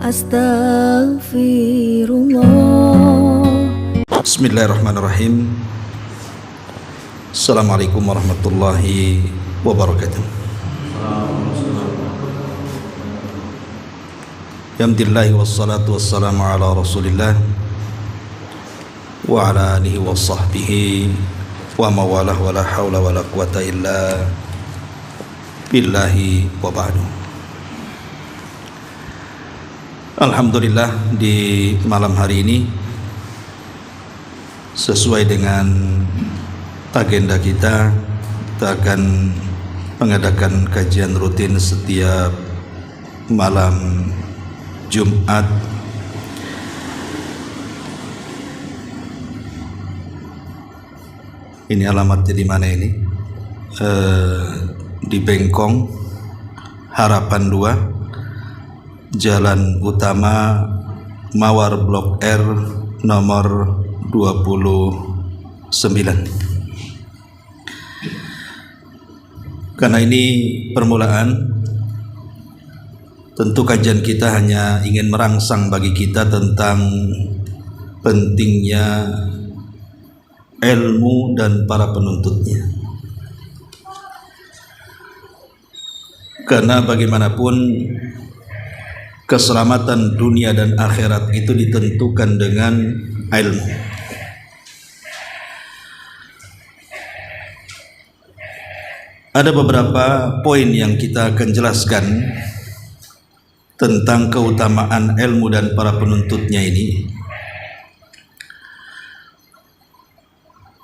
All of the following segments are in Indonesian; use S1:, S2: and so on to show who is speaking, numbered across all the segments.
S1: Astaghfirullah.
S2: Bismillahirrahmanirrahim. Assalamualaikum warahmatullahi wabarakatuh. Alhamdulillah wassalatu wassalamu ala rasulillah wa ala alihi wa sahbihi wa mawalah wa la hawla wa la quwata illa billahi wa ba'du. Alhamdulillah, di malam hari ini sesuai dengan agenda kita akan mengadakan kajian rutin setiap malam Jumat ini alamatnya di mana ini? Di Bengkong Harapan 2, Jalan Utama Mawar Blok R nomor 29. Karena ini permulaan, tentu kajian kita hanya ingin merangsang bagi kita tentang pentingnya ilmu dan para penuntutnya. Karena bagaimanapun keselamatan dunia dan akhirat itu ditentukan dengan ilmu. Ada beberapa poin yang kita akan jelaskan tentang keutamaan ilmu dan para penuntutnya ini.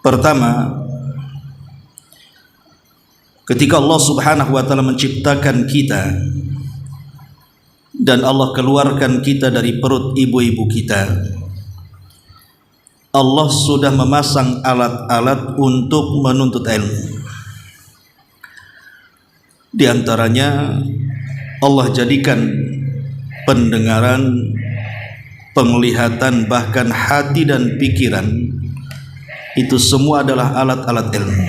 S2: Pertama, ketika Allah Subhanahu wa taala menciptakan kita dan Allah keluarkan kita dari perut ibu-ibu kita, Allah sudah memasang alat-alat untuk menuntut ilmu. Di antaranya Allah jadikan pendengaran, penglihatan, bahkan hati dan pikiran itu semua adalah alat-alat ilmu.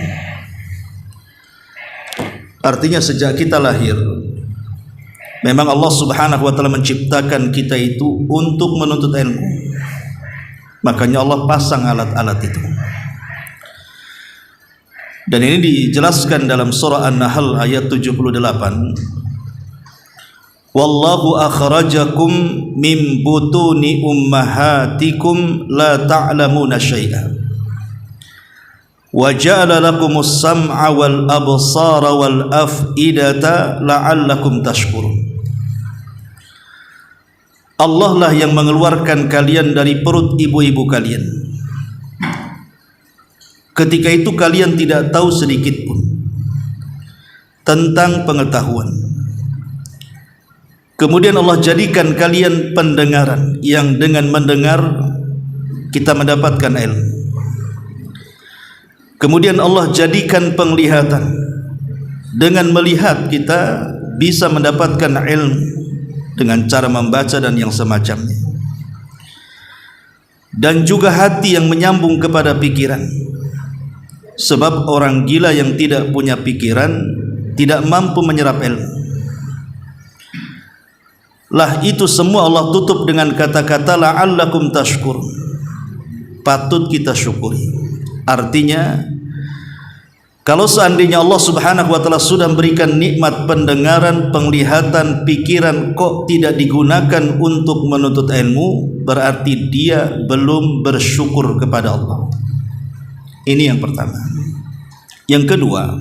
S2: Artinya sejak kita lahir memang Allah Subhanahu wa taala menciptakan kita itu untuk menuntut ilmu. Makanya Allah pasang alat-alat itu. Dan ini dijelaskan dalam surah An-Nahl ayat 78. Wallahu akhrajakum min butuni ummahatikum la ta'lamuna syai'an. Wa ja'ala lakumus sam'a wal absara wal af'idata la'allakum tashkurun. Allah lah yang mengeluarkan kalian dari perut ibu-ibu kalian. Ketika itu kalian tidak tahu sedikit pun tentang pengetahuan. Kemudian Allah jadikan kalian pendengaran yang dengan mendengar kita mendapatkan ilmu. Kemudian Allah jadikan penglihatan, dengan melihat kita bisa mendapatkan ilmu dengan cara membaca dan yang semacamnya. Dan juga hati yang menyambung kepada pikiran. Sebab orang gila yang tidak punya pikiran tidak mampu menyerap ilmu. Lah itu semua Allah tutup dengan kata-kata la'allakum tashkurun. Patut kita syukuri. Artinya kalau seandainya Allah Subhanahu wa taala sudah memberikan nikmat pendengaran, penglihatan, pikiran kok tidak digunakan untuk menuntut ilmu, berarti dia belum bersyukur kepada Allah. Ini yang pertama. Yang kedua,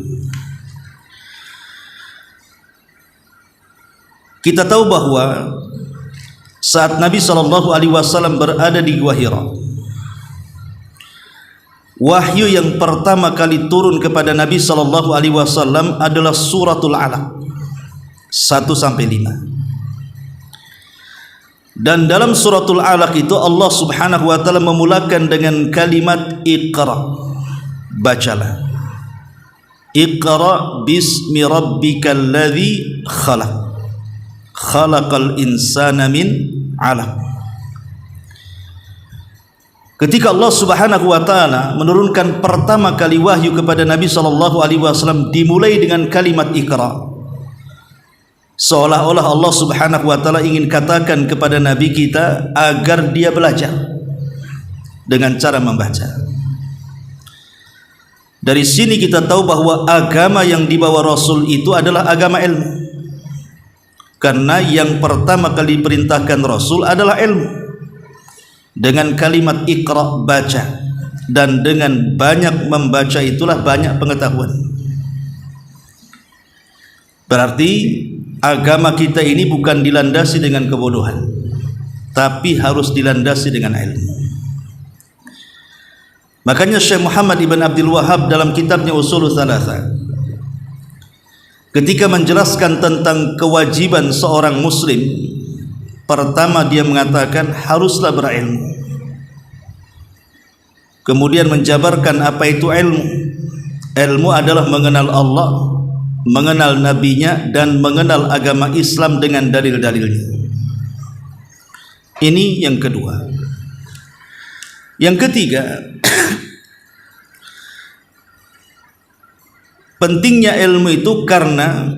S2: kita tahu bahwa saat Nabi SAW berada di Gua Hira, wahyu yang pertama kali turun kepada Nabi SAW adalah suratul Alaq 1-5. Dan dalam suratul Alaq itu Allah Subhanahu wa taala memulakan dengan kalimat Iqra. Bacalah. Iqra bismi rabbikal ladzi khalaq. Khalaqal insana min 'alaq. Ketika Allah Subhanahu wa taala menurunkan pertama kali wahyu kepada Nabi sallallahu alaihi wasallam dimulai dengan kalimat Iqra. seolah-olah Allah Subhanahu wa taala ingin katakan kepada nabi kita agar dia belajar dengan cara membaca. Dari sini kita tahu bahwa agama yang dibawa Rasul itu adalah agama ilmu, karena yang pertama kali diperintahkan Rasul adalah ilmu dengan kalimat Iqra, baca, dan dengan banyak membaca itulah banyak pengetahuan. Berarti agama kita ini bukan dilandasi dengan kebodohan, tapi harus dilandasi dengan ilmu. Makanya Syekh Muhammad ibn Abdul Wahhab dalam kitabnya Ushulul Tsalatsa, ketika menjelaskan tentang kewajiban seorang muslim, pertama dia mengatakan haruslah berilmu. Kemudian menjabarkan apa itu ilmu. Ilmu adalah mengenal Allah, mengenal nabinya, dan mengenal agama Islam dengan dalil-dalilnya. Ini yang kedua. Yang ketiga, pentingnya ilmu itu karena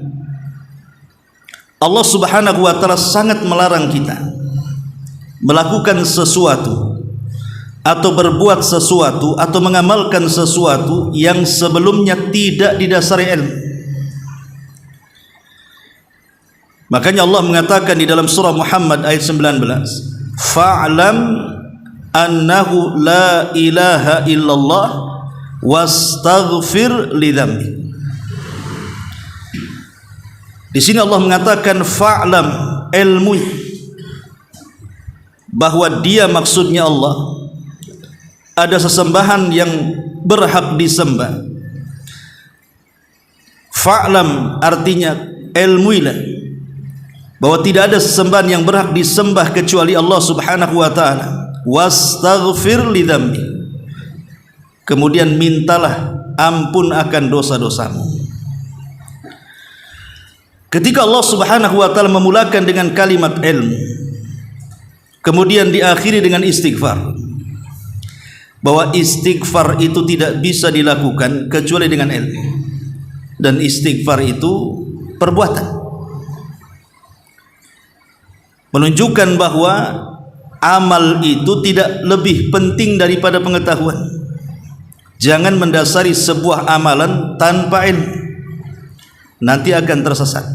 S2: Allah Subhanahu wa taala sangat melarang kita melakukan sesuatu atau berbuat sesuatu atau mengamalkan sesuatu yang sebelumnya tidak didasari ilmu. Makanya Allah mengatakan di dalam surah Muhammad ayat 19, fa'lam annahu la ilaha illallah wastaghfir lidzambik. Di sini Allah mengatakan fa'lam, ilmu, bahwa dia maksudnya Allah, ada sesembahan yang berhak disembah. Fa'lam artinya ilmuilah bahwa tidak ada sesembahan yang berhak disembah kecuali Allah Subhanahu wa taala. Wastaghfir lidzambi, kemudian mintalah ampun akan dosa-dosamu. Ketika Allah Subhanahu wa taala memulakan dengan kalimat ilmu, kemudian diakhiri dengan istighfar, bahwa istighfar itu tidak bisa dilakukan kecuali dengan ilmu, dan istighfar itu perbuatan, menunjukkan bahwa amal itu tidak lebih penting daripada pengetahuan. Jangan mendasari sebuah amalan tanpa ilmu, nanti akan tersesat.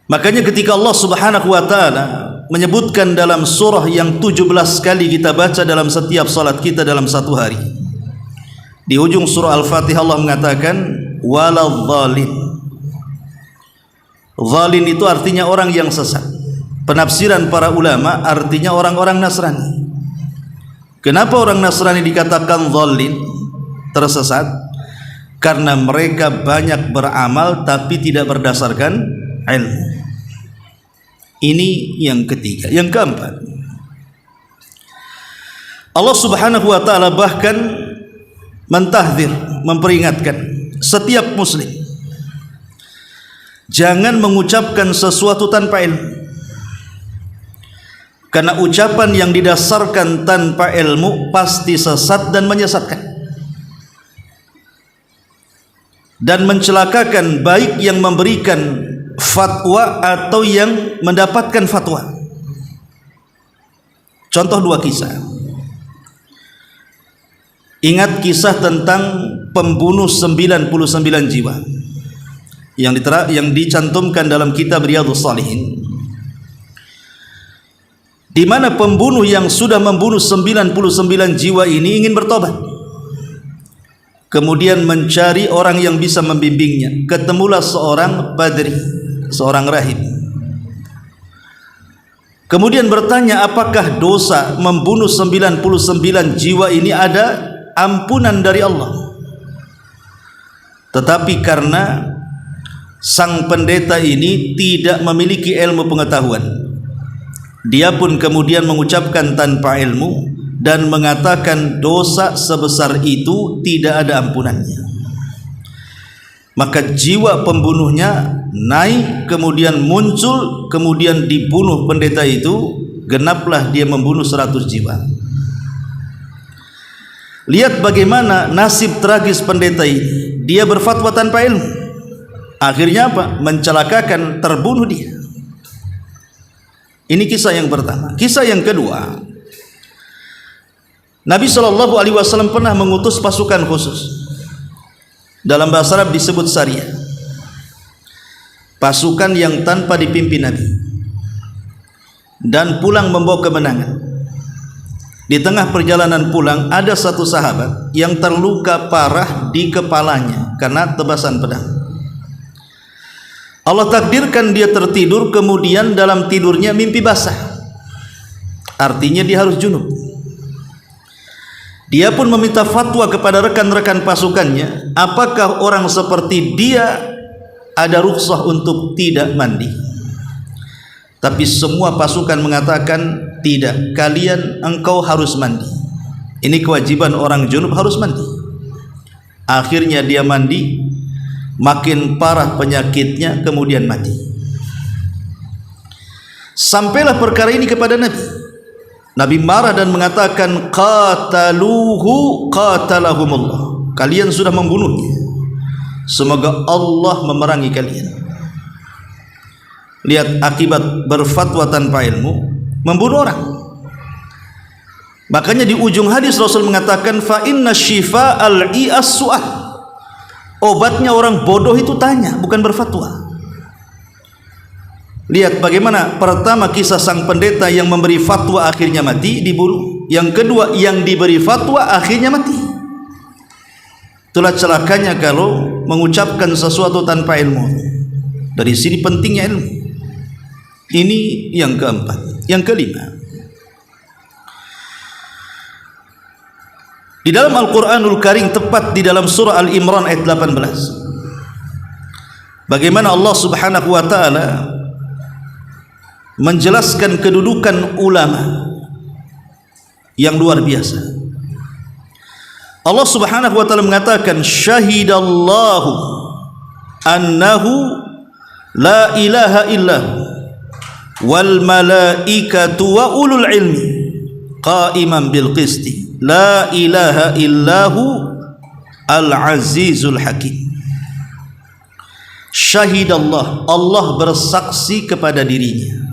S2: Makanya ketika Allah Subhanahu wa taala menyebutkan dalam surah yang 17 kali kita baca dalam setiap salat kita dalam satu hari, di ujung surah Al-Fatihah Allah mengatakan waladhdallin. Dhalin itu artinya orang yang sesat. Penafsiran para ulama artinya orang-orang Nasrani. Kenapa orang Nasrani dikatakan dhalin, tersesat? Karena mereka banyak beramal tapi tidak berdasarkan ilmu. Ini yang ketiga. Yang keempat, Allah Subhanahu wa taala bahkan mentahdzir, memperingatkan setiap muslim jangan mengucapkan sesuatu tanpa ilmu. Karena ucapan yang didasarkan tanpa ilmu pasti sesat dan menyesatkan, dan mencelakakan baik yang memberikan fatwa atau yang mendapatkan fatwa. Contoh dua kisah. Ingat kisah tentang pembunuh 99 jiwa yang dicantumkan dalam kitab Riyadhus Shalihin, di mana pembunuh yang sudah membunuh 99 jiwa ini ingin bertobat, kemudian mencari orang yang bisa membimbingnya. Ketemulah seorang padri, seorang rahib, kemudian bertanya, apakah dosa membunuh 99 jiwa ini ada ampunan dari Allah? Tetapi karena sang pendeta ini tidak memiliki ilmu pengetahuan, dia pun kemudian mengucapkan tanpa ilmu dan mengatakan dosa sebesar itu tidak ada ampunannya. Maka jiwa pembunuhnya naik, kemudian muncul, kemudian dibunuh pendeta itu. Genaplah dia membunuh 100 jiwa. Lihat bagaimana nasib tragis pendeta ini. Dia berfatwa tanpa ilmu. Akhirnya apa? Mencelakakan, terbunuh dia. Ini kisah yang pertama. Kisah yang kedua, Nabi SAW pernah mengutus pasukan khusus. Dalam bahasa Arab disebut Sariyah, pasukan yang tanpa dipimpin Nabi, dan pulang membawa kemenangan. Di tengah perjalanan pulang ada satu sahabat yang terluka parah di kepalanya karena tebasan pedang. Allah takdirkan dia tertidur, kemudian dalam tidurnya mimpi basah, artinya dia harus junub. Dia pun meminta fatwa kepada rekan-rekan pasukannya, apakah orang seperti dia ada rukhsah untuk tidak mandi? Tapi semua pasukan mengatakan tidak, engkau harus mandi. Ini kewajiban orang junub, harus mandi. Akhirnya dia mandi, makin parah penyakitnya, kemudian mati. Sampailah perkara ini kepada Nabi. Nabi marah dan mengatakan, qataluhu qatalahumullah, kalian sudah membunuhnya, semoga Allah memerangi kalian. Lihat akibat berfatwa tanpa ilmu, membunuh orang. Makanya di ujung hadis Rasul mengatakan, fa inna syifa al-i'as su'al, obatnya orang bodoh itu tanya, bukan berfatwa. Lihat bagaimana pertama kisah sang pendeta yang memberi fatwa akhirnya mati, dibunuh. Yang kedua yang diberi fatwa akhirnya mati. Itulah celakanya kalau mengucapkan sesuatu tanpa ilmu. Dari sini pentingnya ilmu. Ini yang keempat. Yang kelima, di dalam Al-Quranul Karim, tepat di dalam surah Al-Imran ayat 18, bagaimana Allah Subhanahu wa ta'ala menjelaskan kedudukan ulama yang luar biasa. Allah Subhanahu wa ta'ala mengatakan, syahidallahu annahu la ilaha illahu wal malaikatu wa ulul ilmi qa'iman bil qisti la ilaha illahu al azizul hakim. Syahidallah, Allah bersaksi kepada dirinya,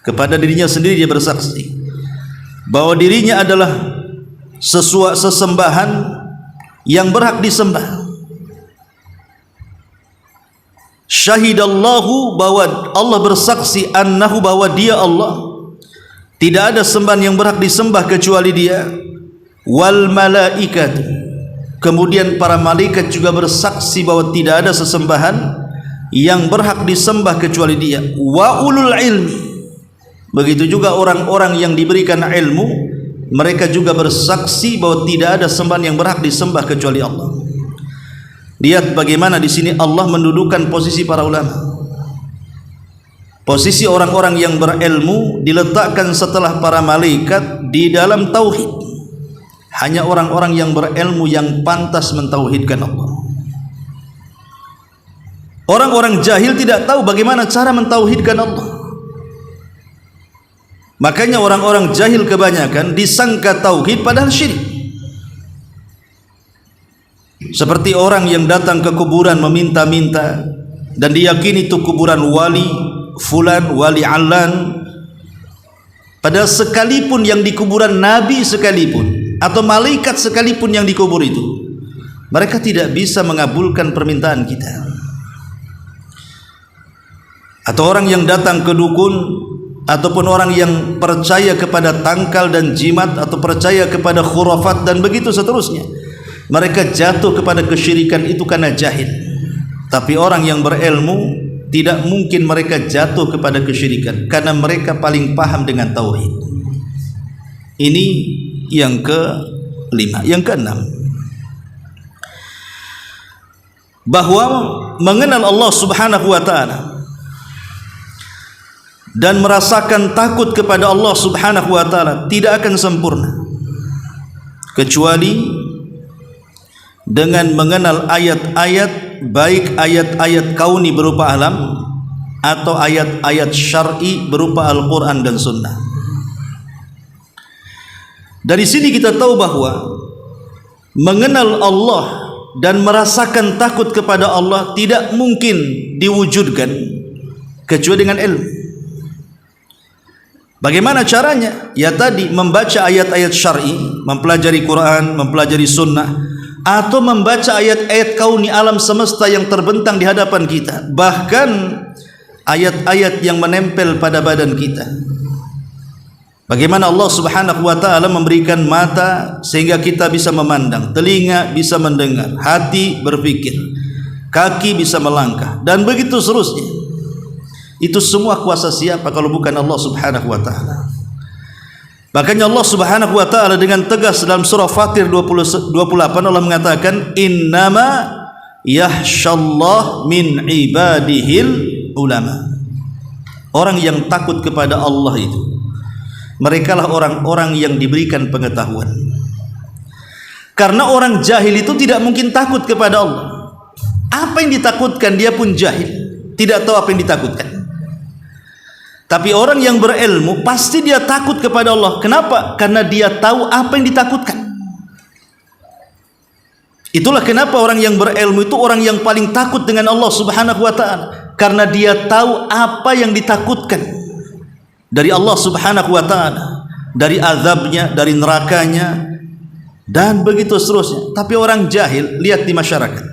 S2: kepada dirinya sendiri dia bersaksi bahwa dirinya adalah sesembahan yang berhak disembah. Syahidallahu, bahwa Allah bersaksi, annahu, bahwa dia Allah tidak ada sembahan yang berhak disembah kecuali dia, wal malaikat, kemudian para malaikat juga bersaksi bahwa tidak ada sesembahan yang berhak disembah kecuali dia, wa ulul ilmi, begitu juga orang-orang yang diberikan ilmu, mereka juga bersaksi bahwa tidak ada sembahan yang berhak disembah kecuali Allah. Lihat bagaimana di sini Allah mendudukan posisi para ulama. Posisi orang-orang yang berilmu diletakkan setelah para malaikat di dalam tauhid. Hanya orang-orang yang berilmu yang pantas mentauhidkan Allah. Orang-orang jahil tidak tahu bagaimana cara mentauhidkan Allah. Makanya orang-orang jahil kebanyakan disangka tauhid padahal syirik. Seperti orang yang datang ke kuburan meminta-minta dan diyakini itu kuburan wali fulan, wali alan, padahal sekalipun yang di kuburan nabi sekalipun atau malaikat sekalipun yang dikubur itu, mereka tidak bisa mengabulkan permintaan kita. Atau orang yang datang ke dukun, ataupun orang yang percaya kepada tangkal dan jimat, atau percaya kepada khurafat dan begitu seterusnya, mereka jatuh kepada kesyirikan itu karena jahil. Tapi orang yang berilmu tidak mungkin mereka jatuh kepada kesyirikan karena mereka paling paham dengan tauhid. Ini yang kelima. Yang keenam, bahwa mengenal Allah Subhanahu wa ta'ala dan merasakan takut kepada Allah Subhanahu wa ta'ala tidak akan sempurna kecuali dengan mengenal ayat-ayat, baik ayat-ayat kauni berupa alam atau ayat-ayat syar'i berupa Al-Quran dan Sunnah. Dari sini kita tahu bahwa mengenal Allah dan merasakan takut kepada Allah tidak mungkin diwujudkan kecuali dengan ilmu. Bagaimana caranya? Ya tadi, membaca ayat-ayat syar'i, mempelajari Quran, mempelajari sunnah, atau membaca ayat-ayat kauni alam semesta yang terbentang di hadapan kita, bahkan ayat-ayat yang menempel pada badan kita. Bagaimana Allah Subhanahu wa ta'ala memberikan mata sehingga kita bisa memandang, telinga bisa mendengar, hati berpikir, kaki bisa melangkah, dan begitu seterusnya. Itu semua kuasa siapa kalau bukan Allah Subhanahu wa ta'ala? Makanya Allah Subhanahu wa ta'ala dengan tegas dalam surah Fatir 28 Allah mengatakan, innama yahsyallah min ibadihil ulama. Orang yang takut kepada Allah itu, merekalah orang-orang yang diberikan pengetahuan. Karena orang jahil itu tidak mungkin takut kepada Allah. Apa yang ditakutkan, dia pun jahil, tidak tahu apa yang ditakutkan. Tapi orang yang berilmu pasti dia takut kepada Allah. Kenapa? Karena dia tahu apa yang ditakutkan. Itulah kenapa orang yang berilmu itu orang yang paling takut dengan Allah Subhanahu wa ta'ala, karena dia tahu apa yang ditakutkan dari Allah Subhanahu wa ta'ala, dari azabnya, dari nerakanya, dan begitu seterusnya. Tapi orang jahil, lihat di masyarakat,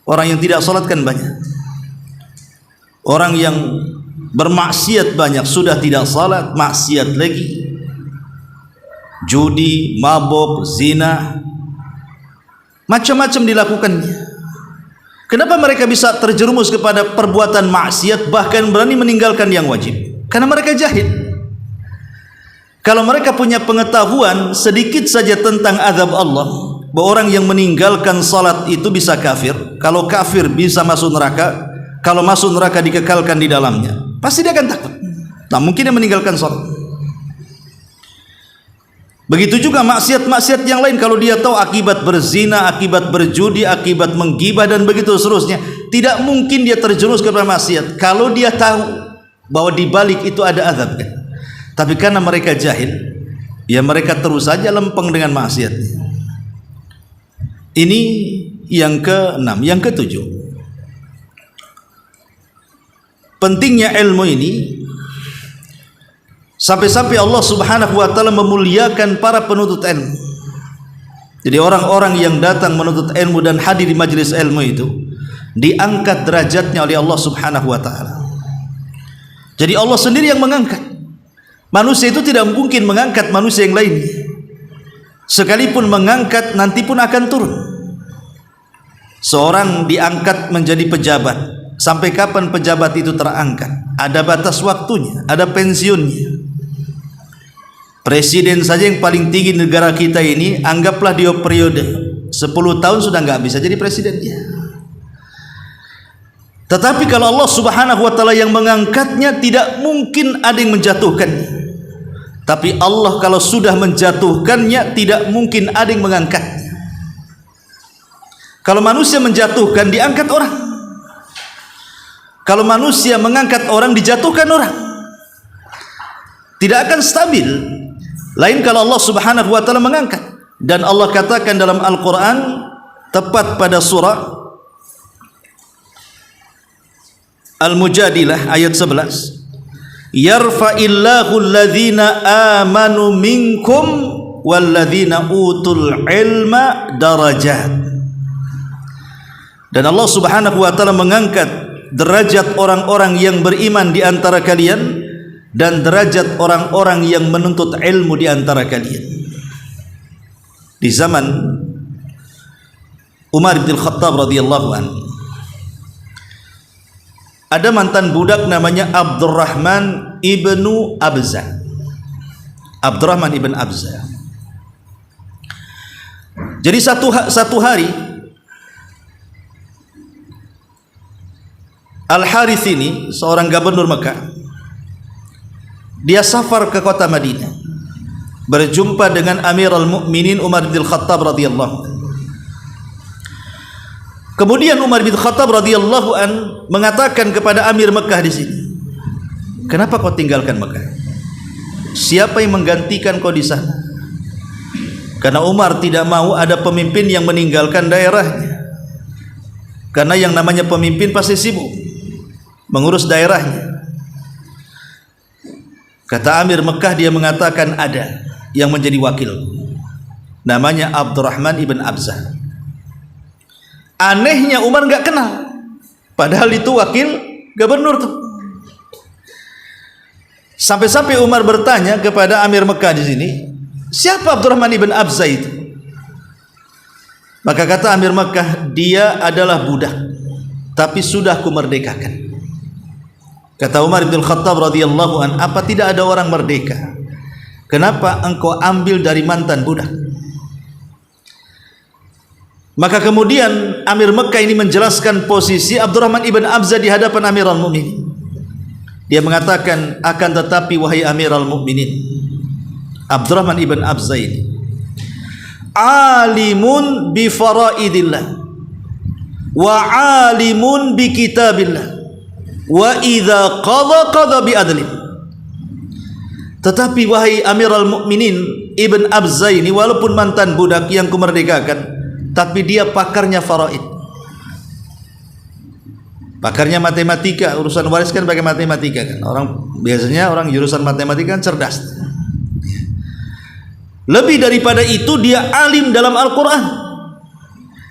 S2: orang yang tidak salat kan banyak, orang yang bermaksiat banyak, sudah tidak salat, maksiat lagi, judi, mabuk, zina, macam-macam dilakukannya. Kenapa mereka bisa terjerumus kepada perbuatan maksiat, bahkan berani meninggalkan yang wajib? Karena mereka jahil. Kalau mereka punya pengetahuan sedikit saja tentang azab Allah, bahwa orang yang meninggalkan salat itu bisa kafir, kalau kafir bisa masuk neraka, kalau masuk neraka dikekalkan di dalamnya, pasti dia akan takut. Tak mungkin dia meninggalkan salat. Begitu juga maksiat-maksiat yang lain, kalau dia tahu akibat berzina, akibat berjudi, akibat menggibah, dan begitu seterusnya, tidak mungkin dia terjerumus kepada maksiat kalau dia tahu bahwa di balik itu ada azab. Tapi karena mereka jahil, ya mereka terus saja lempeng dengan maksiat. Ini yang ke-6. Yang ke-7, pentingnya ilmu ini, sampai-sampai Allah Subhanahu wa ta'ala memuliakan para penuntut ilmu. Jadi orang-orang yang datang menuntut ilmu dan hadir di majelis ilmu itu diangkat derajatnya oleh Allah Subhanahu wa ta'ala. Jadi Allah sendiri yang mengangkat. Manusia itu tidak mungkin mengangkat manusia yang lain. Sekalipun mengangkat, nanti pun akan turun. Seorang diangkat menjadi pejabat, sampai kapan pejabat itu terangkat? Ada batas waktunya, ada pensiunnya. Presiden saja yang paling tinggi negara kita ini, anggaplah dia periode 10 tahun sudah nggak bisa jadi presidennya. Tetapi kalau Allah Subhanahu wa ta'ala yang mengangkatnya, tidak mungkin ada yang menjatuhkannya. Tapi Allah kalau sudah menjatuhkannya, tidak mungkin ada yang mengangkatnya. Kalau manusia menjatuhkan, diangkat orang. Kalau manusia mengangkat orang, dijatuhkan orang. Tidak akan stabil. Lain kalau Allah Subhanahu wa ta'ala mengangkat. Dan Allah katakan dalam Al-Quran, tepat pada surah Al-Mujadilah ayat 11, yarfa'illahu alladhina amanu minkum walladhina utul ilma darajat. Dan Allah Subhanahu wa ta'ala mengangkat derajat orang-orang yang beriman di antara kalian dan derajat orang-orang yang menuntut ilmu di antara kalian. Di zaman Umar bin Khattab radhiyallahu anhu, ada mantan budak namanya Abdurrahman ibnu Abza. Abdurrahman ibn Abza. Jadi satu hari Al-Harith ini, seorang gubernur Mekah, dia safar ke kota Madinah, berjumpa dengan Amirul Mukminin Umar bin Khattab radhiyallahu anhu. Kemudian Umar bin Khattab radhiyallahu an mengatakan kepada Amir Mekah di sini, "Kenapa kau tinggalkan Mekah? Siapa yang menggantikan kau di sana?" Karena Umar tidak mau ada pemimpin yang meninggalkan daerahnya. Karena yang namanya pemimpin pasti sibuk mengurus daerahnya. Kata Amir Mekah, dia mengatakan ada yang menjadi wakil, namanya Abdurrahman ibn Abzah. Anehnya Umar nggak kenal, padahal itu wakil gubernur tuh. Sampai-sampai Umar bertanya kepada Amir Mekah di sini, siapa Abdurrahman ibn Abzah itu? Maka kata Amir Mekah, dia adalah budak, tapi sudah kumerdekakan. Kata Umar bin Khattab radhiyallahu an, apa tidak ada orang merdeka? Kenapa engkau ambil dari mantan budak? Maka kemudian Amir Mekah ini menjelaskan posisi Abdurrahman ibn Abzah di hadapan Amirul Mukminin. Dia mengatakan, akan tetapi wahai Amirul Mukminin, Abdurrahman ibn Abzah ini alimun bi faraidillah wa alimun bi kitabillah wa idza qadha bi adlin. Tetapi wahai Amirul Mukminin Ibn Abzah ini walaupun mantan budak yang kumerdekakan, tapi dia pakarnya faraid, pakarnya matematika. Urusan waris kan pakai matematika kan. Biasanya orang jurusan matematika kan cerdas. Lebih daripada itu, dia alim dalam Al-Quran.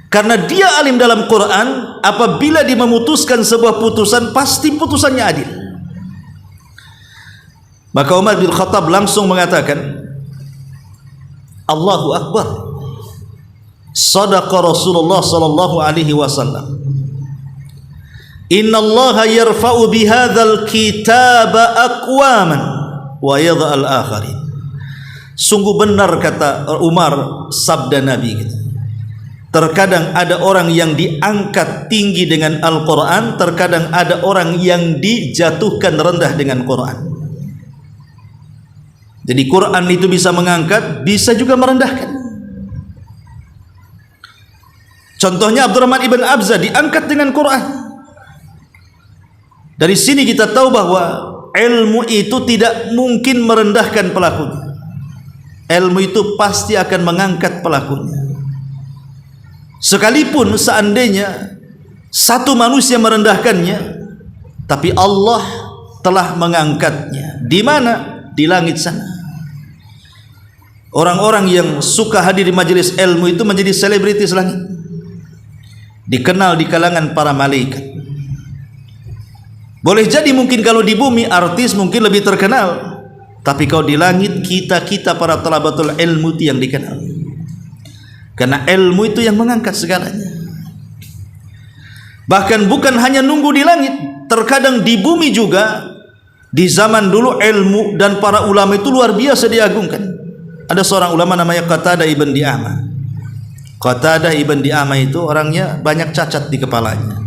S2: Karena dia alim dalam Quran, apabila dia memutuskan sebuah putusan, pasti putusannya adil. Maka Umar bin Khattab langsung mengatakan, Allahu Akbar, sadaqa Rasulullah sallallahu alaihi wasallam, innallaha yarfa'u bihadzal kitaba aqwaman wa yadha'al akharin. Sungguh benar kata Umar sabda Nabi gitu. Terkadang ada orang yang diangkat tinggi dengan Al-Quran, terkadang ada orang yang dijatuhkan rendah dengan Quran. Jadi Quran itu bisa mengangkat, bisa juga merendahkan. Contohnya Abdurrahman ibn Abzah diangkat dengan Quran. Dari sini kita tahu bahwa ilmu itu tidak mungkin merendahkan pelakunya. Ilmu itu pasti akan mengangkat pelakunya. Sekalipun seandainya satu manusia merendahkannya, tapi Allah telah mengangkatnya. Di mana? Di langit sana. Orang-orang yang suka hadir di majelis ilmu itu menjadi selebritis langit, dikenal di kalangan para malaikat. Boleh jadi mungkin kalau di bumi artis mungkin lebih terkenal, tapi kalau di langit kita para talabatul ilmu itu yang dikenal. Karena ilmu itu yang mengangkat segalanya. Bahkan bukan hanya nunggu di langit, terkadang di bumi juga. Di zaman dulu ilmu dan para ulama itu luar biasa diagungkan. Ada seorang ulama namanya Qatadah ibn Di'amah. Qatadah ibn Di'amah itu orangnya banyak cacat di kepalanya,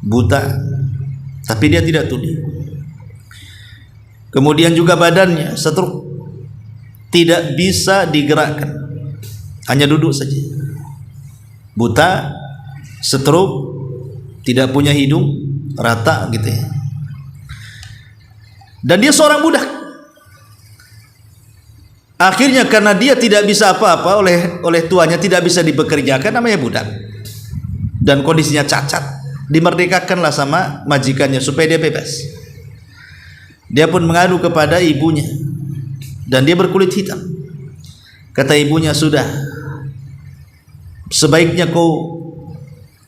S2: buta, tapi dia tidak tuli. Kemudian juga badannya stroke, tidak bisa digerakkan, hanya duduk saja. Buta, stroke, tidak punya hidung, rata gitu ya. Dan dia seorang budak. Akhirnya karena dia tidak bisa apa-apa oleh tuanya, tidak bisa dibekerjakan, namanya budak, dan kondisinya cacat, dimerdekakanlah sama majikannya supaya dia bebas. Dia pun mengadu kepada ibunya, dan dia berkulit hitam. Kata ibunya, sudah, sebaiknya kau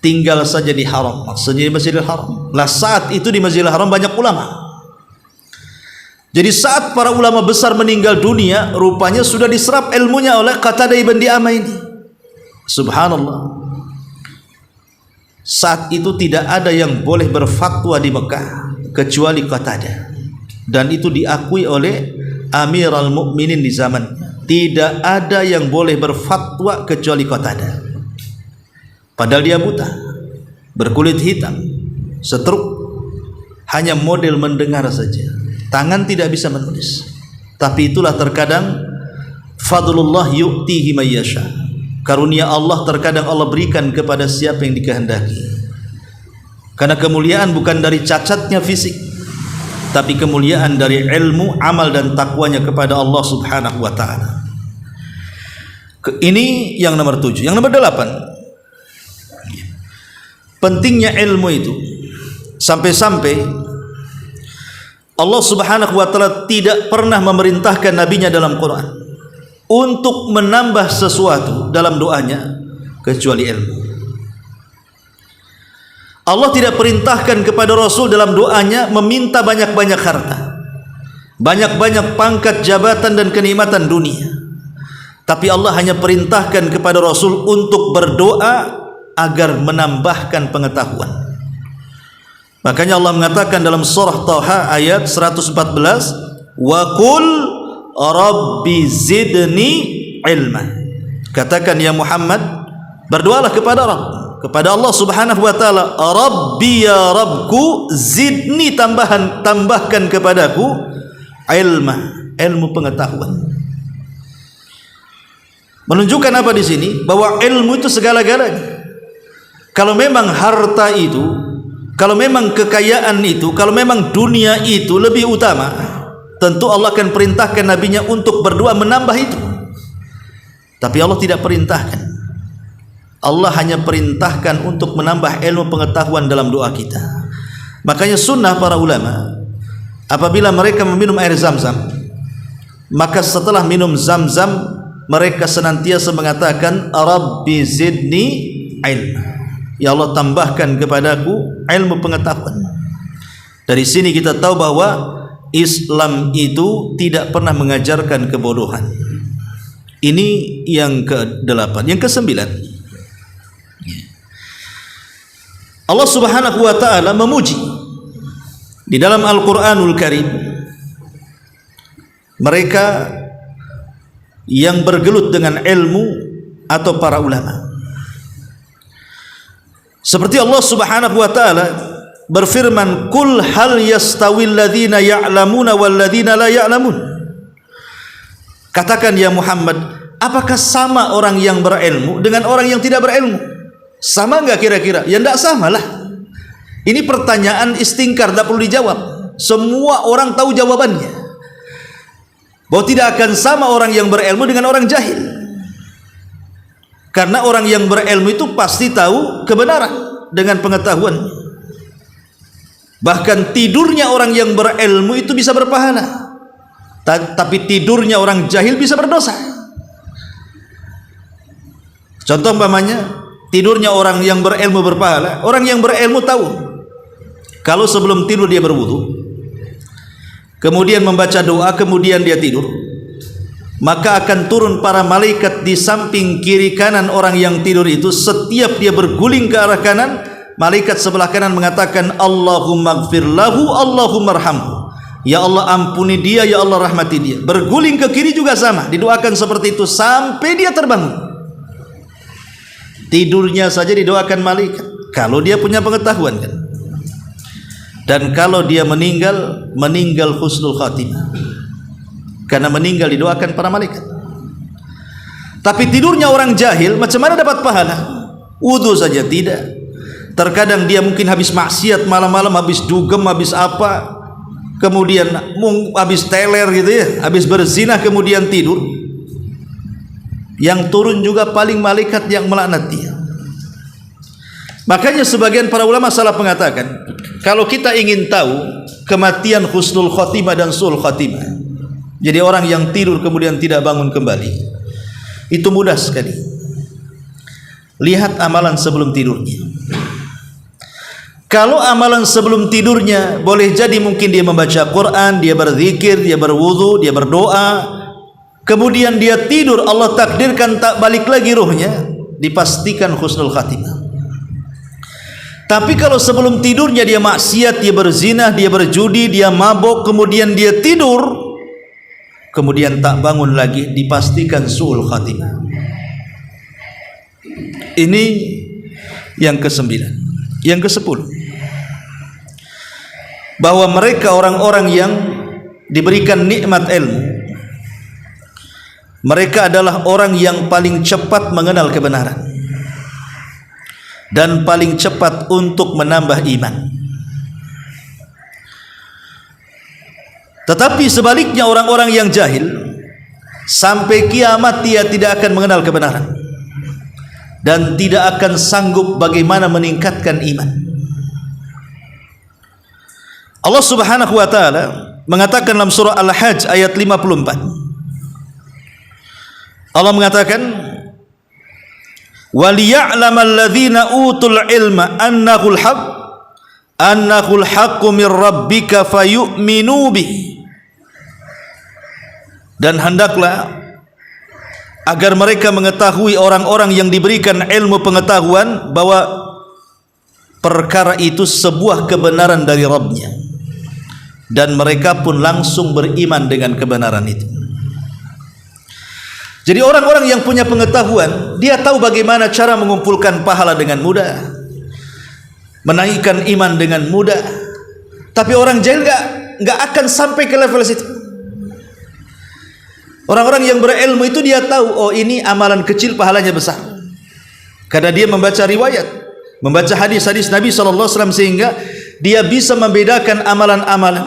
S2: tinggal saja di haram, maksudnya di Masjidil Haram. Lah saat itu di Masjidil Haram banyak ulama. Jadi saat para ulama besar meninggal dunia, rupanya sudah diserap ilmunya oleh Qatadah ibn Di'amah ini. Subhanallah. Saat itu tidak ada yang boleh berfatwa di Mekah kecuali Qatadah, dan itu diakui oleh Amirul Mukminin di zaman. Tidak ada yang boleh berfatwa kecuali Qatadah. Padahal dia buta, berkulit hitam, stroke, hanya model mendengar saja, tangan tidak bisa menulis. Tapi itulah terkadang fadlullah yu'tihi may yasha. Karunia Allah terkadang Allah berikan kepada siapa yang dikehendaki. Karena kemuliaan bukan dari cacatnya fisik, tapi kemuliaan dari ilmu, amal dan takwanya kepada Allah Subhanahu wa taala. Ini yang nomor 7. Yang nomor 8, pentingnya ilmu itu sampai-sampai Allah Subhanahu wa taala tidak pernah memerintahkan nabinya dalam Quran untuk menambah sesuatu dalam doanya kecuali ilmu. Allah tidak perintahkan kepada Rasul dalam doanya meminta banyak-banyak harta, banyak-banyak pangkat, jabatan dan kenikmatan dunia. Tapi Allah hanya perintahkan kepada Rasul untuk berdoa agar menambahkan pengetahuan. Makanya Allah mengatakan dalam surah Taha ayat 114, wa qul rabbi zidni ilma. Katakan ya Muhammad, berdoalah kepada Rabb, kepada Allah Subhanahu wa taala, Rabbi ya Rabbku zidni, tambahkan kepadaku ilma, ilmu pengetahuan. Menunjukkan apa di sini? Bahwa ilmu itu segala-galanya. Kalau memang harta itu, kalau memang kekayaan itu, kalau memang dunia itu lebih utama, tentu Allah akan perintahkan nabinya untuk berdoa menambah itu. Tapi Allah tidak perintahkan. Allah hanya perintahkan untuk menambah ilmu pengetahuan dalam doa kita. Makanya sunnah para ulama, apabila mereka meminum air Zam-Zam, maka setelah minum Zam-Zam mereka senantiasa mengatakan Rabbi zidni ilma, ya Allah tambahkan kepadaku ilmu pengetahuan. Dari sini kita tahu bahwa Islam itu tidak pernah mengajarkan kebodohan. Ini yang ke-8. Yang ke-9, Allah Subhanahu wa taala memuji di dalam Al-Qur'anul Karim mereka yang bergelut dengan ilmu atau para ulama. Seperti Allah Subhanahu wa taala berfirman, "Qul hal yastawil ladzina ya'lamuna wal ladzina la ya'lamun." Katakan ya Muhammad, apakah sama orang yang berilmu dengan orang yang tidak berilmu? Sama enggak kira-kira? Ya enggak sama lah. Ini pertanyaan istingkar, tidak perlu dijawab. Semua orang tahu jawabannya. Bahwa tidak akan sama orang yang berilmu dengan orang jahil. Karena orang yang berilmu itu pasti tahu kebenaran dengan pengetahuan. Bahkan tidurnya orang yang berilmu itu bisa berpahala. Tapi tidurnya orang jahil bisa berdosa. Contoh umpamanya, tidurnya orang yang berilmu berpahala. Orang yang berilmu tahu kalau sebelum tidur dia berwudu, kemudian membaca doa, kemudian dia tidur, maka akan turun para malaikat di samping kiri kanan orang yang tidur itu. Setiap dia berguling ke arah kanan, malaikat sebelah kanan mengatakan Allahumma gfir lahu, Allahumma arhamhu, ya Allah ampuni dia, ya Allah rahmati dia. Berguling ke kiri juga sama, didoakan seperti itu sampai dia terbangun. Tidurnya saja didoakan malaikat, kalau dia punya pengetahuan kan. Dan kalau dia meninggal husnul khatimah, karena meninggal didoakan para malaikat. Tapi tidurnya orang jahil, macam mana dapat pahala? Wudu saja tidak. Terkadang dia mungkin habis maksiat malam-malam, habis dugem, habis apa, kemudian habis teler gitu ya, habis berzina kemudian tidur. Yang turun juga paling malaikat yang melaknat dia. Makanya sebagian para ulama salaf mengatakan, kalau kita ingin tahu kematian husnul khatimah dan su'ul khatimah, jadi orang yang tidur kemudian tidak bangun kembali, itu mudah sekali. Lihat amalan sebelum tidurnya. Kalau amalan sebelum tidurnya boleh jadi mungkin dia membaca Quran, dia berzikir, dia berwudu, dia berdoa, kemudian dia tidur, Allah takdirkan tak balik lagi ruhnya, dipastikan husnul khatimah. Tapi kalau sebelum tidurnya dia maksiat, dia berzina, dia berjudi, dia mabok, kemudian dia tidur, kemudian tak bangun lagi, dipastikan su'ul khatimah. Ini yang ke-9. Yang ke-10, bahwa mereka orang-orang yang diberikan nikmat ilmu, mereka adalah orang yang paling cepat mengenal kebenaran dan paling cepat untuk menambah iman. Tetapi sebaliknya orang-orang yang jahil, sampai kiamat dia tidak akan mengenal kebenaran dan tidak akan sanggup bagaimana meningkatkan iman. Allah Subhanahu wa taala mengatakan dalam surah Al-Hajj ayat 54. Allah mengatakan, "Waliya'lamal ladzina utul ilma annahul haqqu mir rabbika fayu'minu bihi." Dan hendaklah agar mereka mengetahui, orang-orang yang diberikan ilmu pengetahuan, bahwa perkara itu sebuah kebenaran dari Rabbnya, dan mereka pun langsung beriman dengan kebenaran itu. Jadi orang-orang yang punya pengetahuan, dia tahu bagaimana cara mengumpulkan pahala dengan mudah, menaikkan iman dengan mudah. Tapi orang jahil nggak akan sampai ke level situ. Orang-orang yang berilmu itu dia tahu, oh ini amalan kecil pahalanya besar, karena dia membaca riwayat, membaca hadis-hadis Nabi SAW, sehingga dia bisa membedakan amalan-amalan,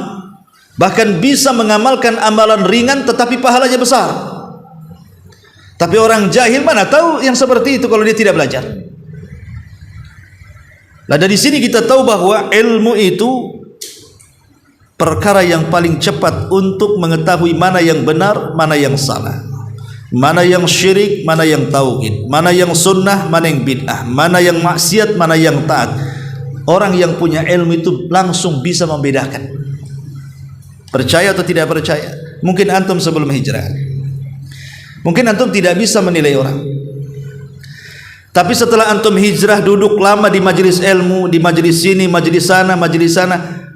S2: bahkan bisa mengamalkan amalan ringan tetapi pahalanya besar. Tapi orang jahil mana tahu yang seperti itu kalau dia tidak belajar. Nah, dari sini kita tahu bahwa ilmu itu perkara yang paling cepat untuk mengetahui mana yang benar, mana yang salah, mana yang syirik, mana yang tauhid, mana yang sunnah, mana yang bid'ah, mana yang maksiat, mana yang taat. Orang yang punya ilmu itu langsung bisa membedakan. Percaya atau tidak percaya? Mungkin antum sebelum hijrah, mungkin antum tidak bisa menilai orang. Tapi setelah antum hijrah, duduk lama di majelis ilmu, di majelis sini, majelis sana,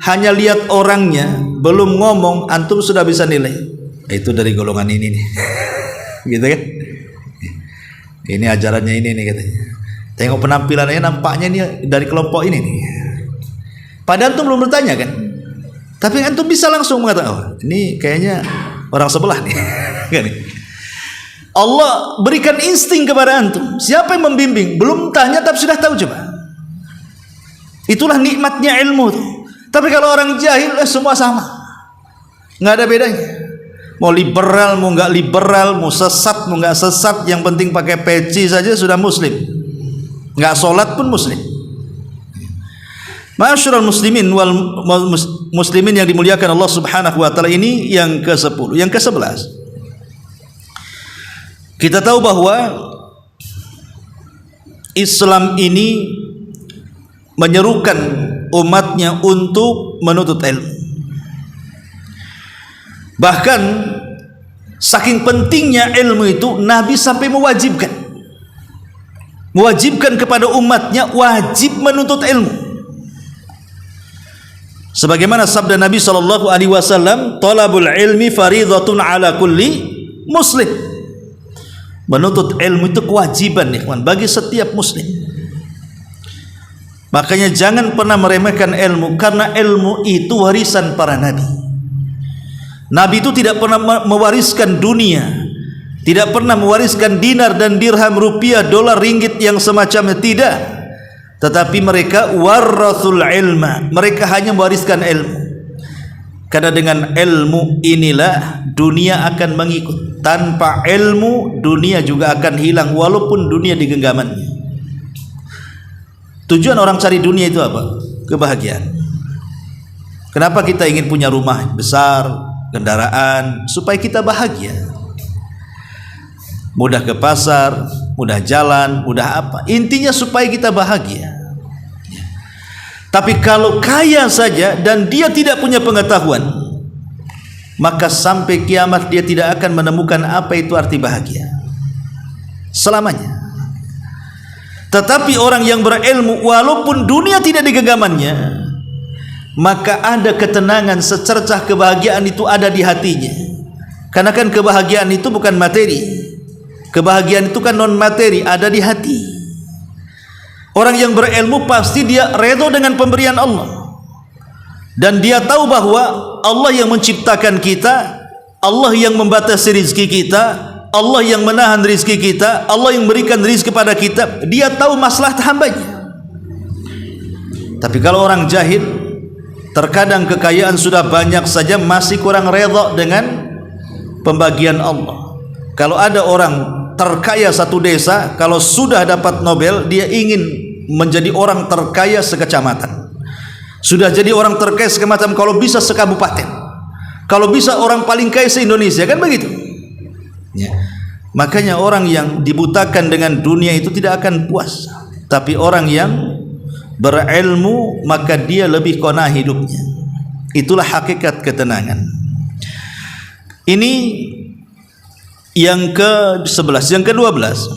S2: hanya lihat orangnya, belum ngomong, antum sudah bisa nilai. Itu dari golongan ini nih. Gitu kan? Ini ajarannya ini nih katanya. Tengok penampilannya, nampaknya nih dari kelompok ini nih. Padahal antum belum bertanya kan? Tapi antum bisa langsung mengatakan, oh ini kayaknya orang sebelah nih. Kan? Allah berikan insting kepada antum. Siapa yang membimbing? Belum tanya tapi sudah tahu. Coba. Itulah nikmatnya ilmu tuh. Tapi kalau orang jahil semua sama, nggak ada bedanya. Mau liberal, mau nggak liberal, mau sesat, mau nggak sesat, yang penting pakai peci saja sudah muslim. Nggak sholat pun muslim. Ma'asyiral muslimin wal muslimin yang dimuliakan Allah Subhanahu wa taala, ini yang ke-10, yang ke-11. Kita tahu bahwa Islam ini menyerukan umatnya untuk menuntut ilmu. Bahkan saking pentingnya ilmu itu, Nabi sampai mewajibkan kepada umatnya wajib menuntut ilmu. Sebagaimana sabda Nabi SAW, "Talabul ilmi faridatun ala kulli muslim." Menuntut ilmu itu kewajiban ikhwan bagi setiap muslim. Makanya jangan pernah meremehkan ilmu, karena ilmu itu warisan para nabi. Nabi itu tidak pernah mewariskan dunia, tidak pernah mewariskan dinar dan dirham, rupiah, dolar, ringgit yang semacamnya, tidak. Tetapi mereka warathul ilma, mereka hanya mewariskan ilmu. Karena dengan ilmu inilah dunia akan mengikut. Tanpa ilmu dunia juga akan hilang, walaupun dunia di genggamannya. Tujuan orang cari dunia itu apa? Kebahagiaan. Kenapa kita ingin punya rumah besar, kendaraan? Supaya kita bahagia. Mudah ke pasar, mudah jalan, mudah apa? Intinya supaya kita bahagia. Tapi kalau kaya saja dan dia tidak punya pengetahuan, maka sampai kiamat dia tidak akan menemukan apa itu arti bahagia selamanya. Tetapi orang yang berilmu, walaupun dunia tidak di genggamannya, maka ada ketenangan, secercah kebahagiaan itu ada di hatinya. Karena kan kebahagiaan itu bukan materi, kebahagiaan itu kan non materi, ada di hati. Orang yang berilmu pasti dia redha dengan pemberian Allah, dan dia tahu bahwa Allah yang menciptakan kita, Allah yang membatasi rizki kita, Allah yang menahan rizki kita, Allah yang berikan rizki kepada kita. Dia tahu maslahat hambanya. Tapi kalau orang jahil, terkadang kekayaan sudah banyak saja masih kurang redha dengan pembagian Allah, Kalau ada orang terkaya satu desa, kalau sudah dapat Nobel, dia ingin menjadi orang terkaya sekecamatan. Sudah jadi orang terkaya sekecamatan, kalau bisa sekabupaten. Kalau bisa orang paling kaya se-Indonesia, kan begitu. Ya. Makanya orang yang dibutakan dengan dunia itu tidak akan puas. Tapi orang yang berilmu, maka dia lebih qanaah hidupnya. Itulah hakikat ketenangan. Ini yang ke-11, yang ke-12.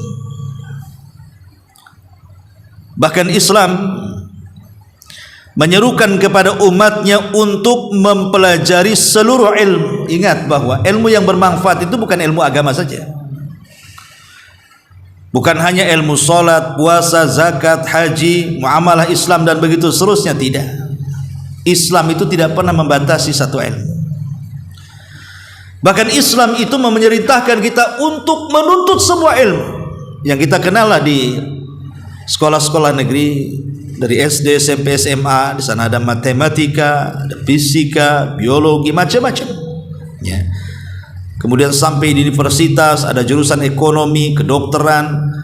S2: Bahkan Islam menyerukan kepada umatnya untuk mempelajari seluruh ilmu. Ingat bahwa ilmu yang bermanfaat itu bukan ilmu agama saja. Bukan hanya ilmu salat, puasa, zakat, haji, muamalah Islam dan begitu seterusnya, tidak. Islam itu tidak pernah membatasi satu ilmu. Bahkan Islam itu memerintahkan kita untuk menuntut semua ilmu yang kita kenal lah di sekolah-sekolah negeri, dari SD, SMP, SMA. Di sana ada matematika, ada fisika, biologi, macam-macam. Ya. Kemudian sampai di universitas ada jurusan ekonomi, kedokteran,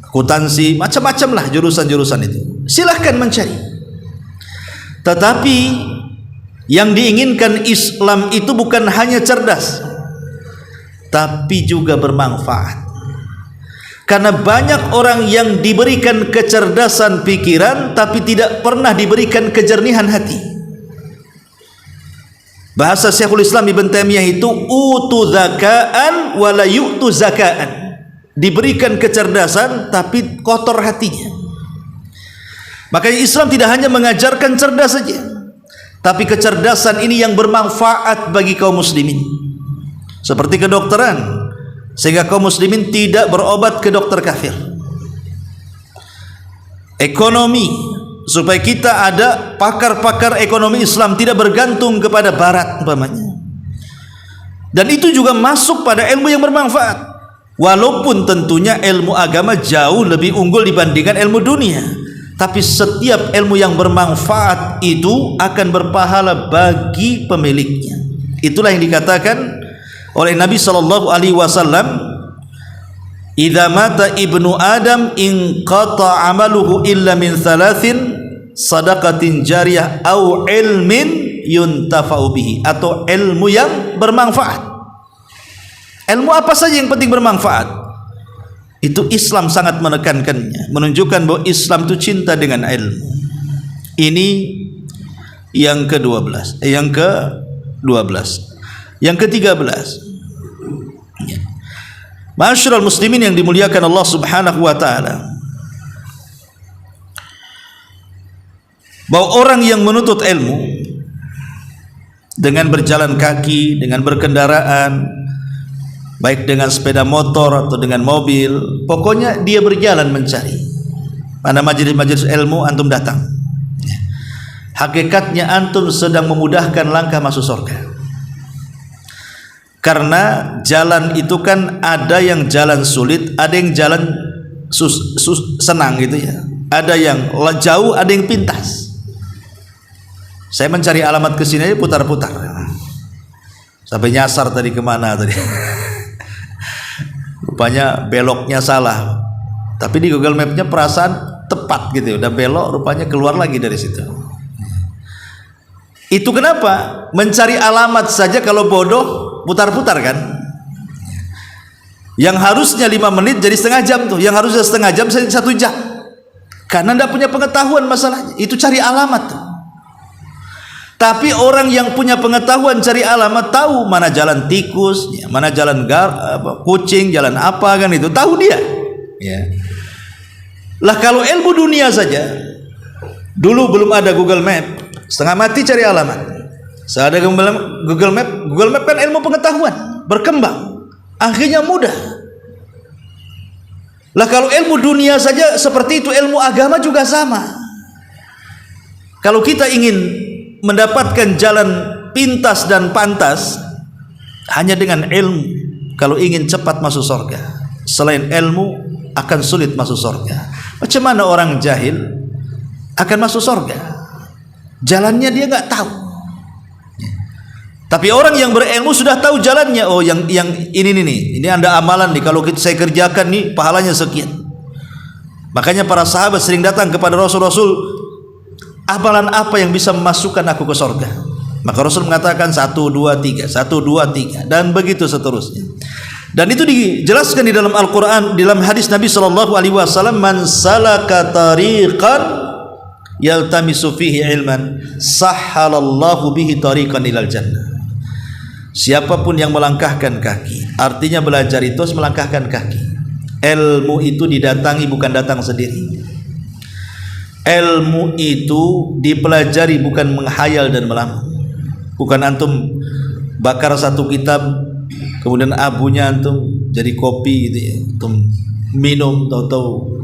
S2: akuntansi, macam-macam lah jurusan-jurusan itu. Silahkan mencari. Tetapi yang diinginkan Islam itu bukan hanya cerdas, tapi juga bermanfaat. Karena banyak orang yang diberikan kecerdasan pikiran, tapi tidak pernah diberikan kejernihan hati. Bahasa Syekhul Islam Ibn Taimiyah itu utu zaka'an wala yu'tu zaka'an. Diberikan kecerdasan tapi kotor hatinya. Makanya Islam tidak hanya mengajarkan cerdas saja, tapi kecerdasan ini yang bermanfaat bagi kaum muslimin. Seperti kedokteran, sehingga kaum muslimin tidak berobat ke dokter kafir. Ekonomi, supaya kita ada pakar-pakar ekonomi Islam, tidak bergantung kepada barat umpamanya. Dan itu juga masuk pada ilmu yang bermanfaat. Walaupun tentunya ilmu agama jauh lebih unggul dibandingkan ilmu dunia, tapi setiap ilmu yang bermanfaat itu akan berpahala bagi pemiliknya. Itulah yang dikatakan oleh Nabi SAW, idza mata ibnu Adam inqata amaluhu illa min thalathin, sadaqatin jariyah au ilmin yuntafa'u bihi, atau ilmu yang bermanfaat. Ilmu apa saja yang penting bermanfaat. Itu Islam sangat menekankannya, menunjukkan bahwa Islam itu cinta dengan ilmu. Ini yang ke-12, yang ke-12. Yang ke-13. Ma'asyiral muslimin yang dimuliakan Allah Subhanahu wa taala, bahwa orang yang menuntut ilmu dengan berjalan kaki, dengan berkendaraan, baik dengan sepeda motor atau dengan mobil, pokoknya dia berjalan mencari. Pada majelis-majelis ilmu antum datang, hakikatnya antum sedang memudahkan langkah masuk surga. Karena jalan itu kan ada yang jalan sulit, ada yang jalan senang gitu ya. Ada yang jauh, ada yang pintas. Saya mencari alamat ke sini putar-putar sampai nyasar tadi kemana tadi. Rupanya beloknya salah, tapi di Google Mapnya perasaan tepat gitu, udah belok, rupanya keluar lagi dari situ. Itu kenapa? Mencari alamat saja kalau bodoh putar-putar kan. Yang harusnya 5 menit jadi setengah jam tuh, yang harusnya setengah jam jadi 1 jam, karena tidak punya pengetahuan masalahnya. Itu cari alamat tuh. Tapi orang yang punya pengetahuan cari alamat, tahu mana jalan tikus, mana jalan kucing, jalan apa kan, itu tahu dia. Ya. Lah kalau ilmu dunia saja, dulu belum ada Google Map, setengah mati cari alamat. Seada Google Map kan ilmu pengetahuan, berkembang, akhirnya mudah. Lah kalau ilmu dunia saja seperti itu, ilmu agama juga sama. Kalau kita ingin mendapatkan jalan pintas dan pantas hanya dengan ilmu, kalau ingin cepat masuk surga, selain ilmu akan sulit masuk surga. Macam mana orang jahil akan masuk surga? Jalannya dia nggak tahu. Tapi orang yang berilmu sudah tahu jalannya. Oh, yang ini Anda amalan nih, kalau saya kerjakan nih pahalanya sekian. Makanya para sahabat sering datang kepada Rasul, amalan apa yang bisa memasukkan aku ke surga? Maka Rasul mengatakan 1, 2, 3, 1, 2, 3, dan begitu seterusnya. Dan itu dijelaskan di dalam Al-Quran, di dalam hadis Nabi SAW, man salaka tariqan yaltamisu fihi ilman sahhalallahu bihi tariqan ilal jannah. Siapapun yang melangkahkan kaki, artinya belajar itu harus melangkahkan kaki. Ilmu itu didatangi, bukan datang sendiri. Ilmu itu dipelajari, bukan menghayal dan melamun. Bukan antum bakar satu kitab kemudian abunya antum jadi kopi gitu ya, antum minum tahu-tahu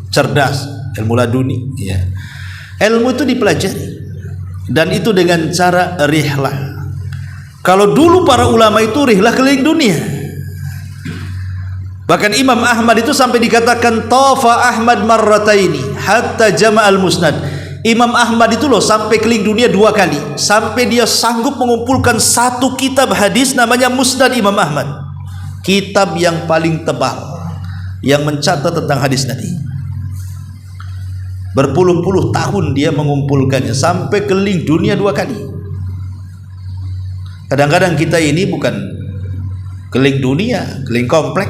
S2: cerdas, ilmu laduni ya. Ilmu itu dipelajari, dan itu dengan cara rihlah. Kalau dulu para ulama itu rihlah keliling dunia. Bahkan Imam Ahmad itu sampai dikatakan tafa Ahmad marrataini hatta jama'al musnad. Imam Ahmad itu loh sampai keliling dunia 2 kali, sampai dia sanggup mengumpulkan satu kitab hadis namanya Musnad Imam Ahmad. Kitab yang paling tebal yang mencatat tentang hadis Nabi. Berpuluh-puluh tahun dia mengumpulkannya sampai keliling dunia 2 kali. Kadang-kadang kita ini bukan keliling dunia, keliling komplek,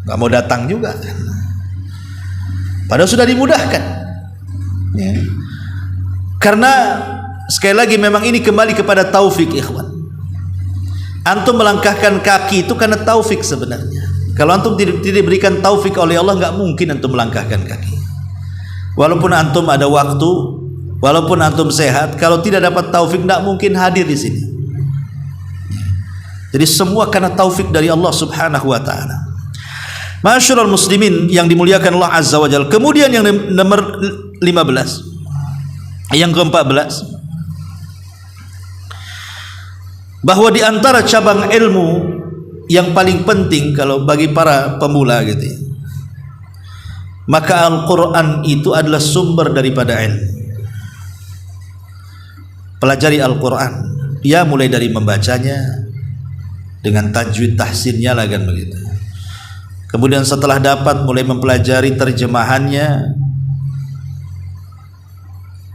S2: nggak mau datang juga, padahal sudah dimudahkan ya. Karena sekali lagi memang ini kembali kepada taufik, ikhwan. Antum melangkahkan kaki itu karena taufik sebenarnya. Kalau antum tidak diberikan taufik oleh Allah, nggak mungkin antum melangkahkan kaki. Walaupun antum ada waktu, walaupun antum sehat, kalau tidak dapat taufik, nggak mungkin hadir di sini. Jadi semua karena taufik dari Allah Subhanahu wa taala. Ma'asyiral muslimin yang dimuliakan Allah Azza wa Jalla. Kemudian yang nomor 15, yang ke-14, bahwa di antara cabang ilmu yang paling penting kalau bagi para pemula gitu ya, maka Al-Quran itu adalah sumber daripada ilmu. Pelajari Al-Quran ya, mulai dari membacanya dengan tajwid tahsinnya lah kan begitu. Kemudian setelah dapat mulai mempelajari terjemahannya,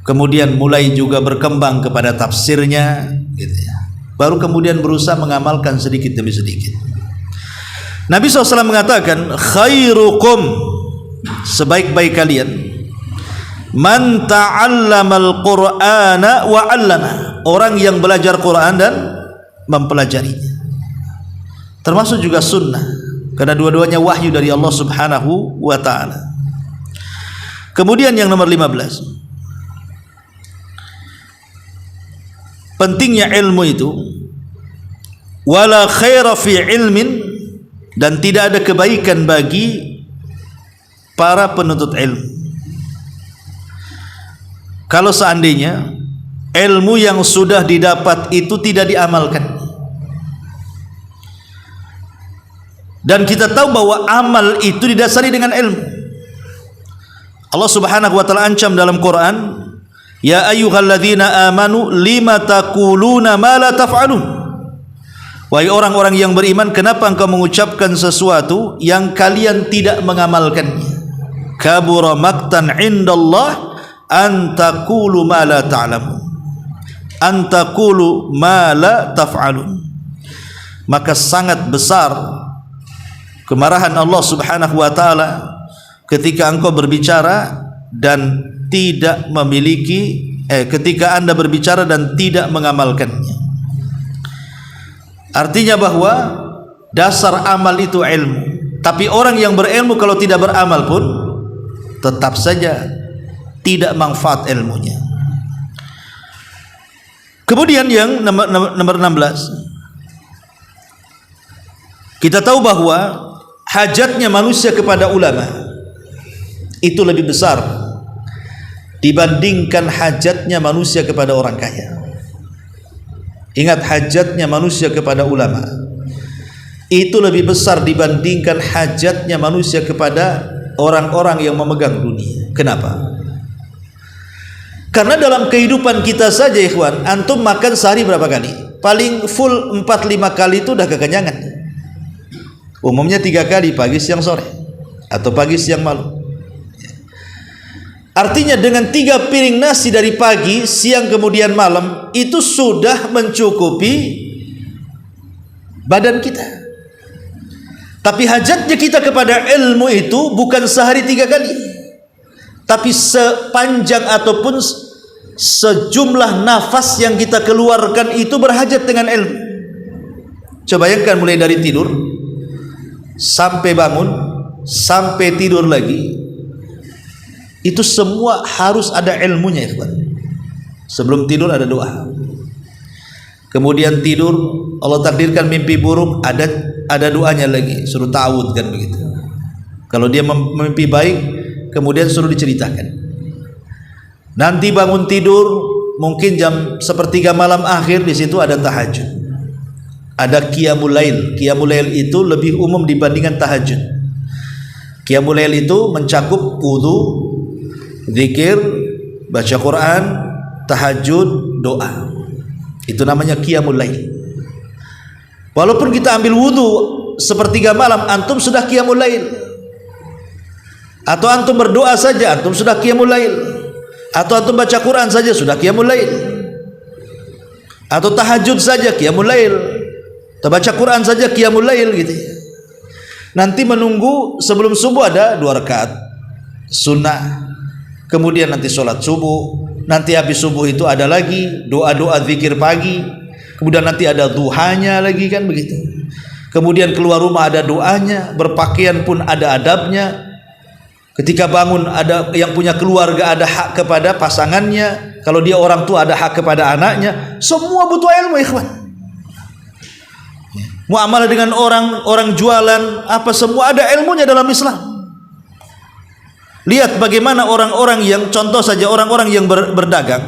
S2: kemudian mulai juga berkembang kepada tafsirnya gitu ya. Baru kemudian berusaha mengamalkan sedikit demi sedikit. Nabi SAW mengatakan khairukum, sebaik-baik kalian, man ta'allamal qur'ana wa 'allama, orang yang belajar Quran dan mempelajarinya. Termasuk juga sunnah, karena dua-duanya wahyu dari Allah Subhanahu wa ta'ala. Kemudian yang nomor 15, pentingnya ilmu itu, wala khaira fi ilmin, dan tidak ada kebaikan bagi para penuntut ilmu kalau seandainya ilmu yang sudah didapat itu tidak diamalkan. Dan kita tahu bahwa amal itu didasari dengan ilmu. Allah Subhanahu wa taala ancam dalam Quran, ya ayyuhalladzina amanu lima taquluna ma la taf'alun. Wahai orang-orang yang beriman, kenapa engkau mengucapkan sesuatu yang kalian tidak mengamalkannya? Kabura maqtan 'indallah an taqulu ma la ta'lamun. An taqulu ma la taf'alun. Maka sangat besar kemarahan Allah Subhanahu wa taala ketika engkau berbicara dan tidak memiliki ketika Anda berbicara dan tidak mengamalkannya. Artinya bahwa dasar amal itu ilmu. Tapi orang yang berilmu kalau tidak beramal pun tetap saja tidak manfaat ilmunya. Kemudian yang nomor 16, kita tahu bahwa hajatnya manusia kepada ulama itu lebih besar dibandingkan hajatnya manusia kepada orang kaya. Ingat, hajatnya manusia kepada ulama itu lebih besar dibandingkan hajatnya manusia kepada orang-orang yang memegang dunia. Kenapa? Karena dalam kehidupan kita saja ikhwan, antum makan sehari berapa kali? Paling full 4-5 kali itu udah kekenyangan. Umumnya 3 kali, pagi, siang, sore, atau pagi, siang, malam. Artinya dengan 3 piring nasi dari pagi, siang, kemudian malam, itu sudah mencukupi badan kita. Tapi hajatnya kita kepada ilmu itu bukan sehari 3 kali, tapi sepanjang ataupun sejumlah nafas yang kita keluarkan itu berhajat dengan ilmu. Coba bayangkan mulai dari tidur sampai bangun sampai tidur lagi, itu semua harus ada ilmunya, ikhwan. Sebelum tidur ada doa. Kemudian tidur, Allah takdirkan mimpi buruk, ada doanya lagi, suruh ta'awud kan begitu. Kalau dia mimpi baik, kemudian suruh diceritakan. Nanti bangun tidur mungkin jam 1/3 malam akhir, di situ ada tahajud. Ada qiyamul lail. Qiyamul lail itu lebih umum dibandingkan tahajud. Qiyamul lail itu mencakup wudu, zikir, baca Quran, tahajud, doa. Itu namanya qiyamul lail. Walaupun kita ambil wudu 1/3 malam, antum sudah qiyamul lail. Atau antum berdoa saja, antum sudah qiyamul lail. Atau antum baca Quran saja sudah qiyamul lail. Atau tahajud saja qiyamul lail. Atau baca Quran saja qiyamul lail gitu. Nanti menunggu sebelum subuh ada 2 rakaat sunnah. Kemudian nanti sholat subuh. Nanti habis subuh itu ada lagi doa-doa zikir pagi. Kemudian nanti ada duhanya lagi kan begitu. Kemudian keluar rumah ada doanya, berpakaian pun ada adabnya. Ketika bangun ada yang punya keluarga ada hak kepada pasangannya. Kalau dia orang tua ada hak kepada anaknya. Semua butuh ilmu, ikhwan. Muamalah dengan orang jualan apa semua ada ilmunya dalam Islam. Lihat bagaimana orang-orang yang, contoh saja orang-orang yang berdagang.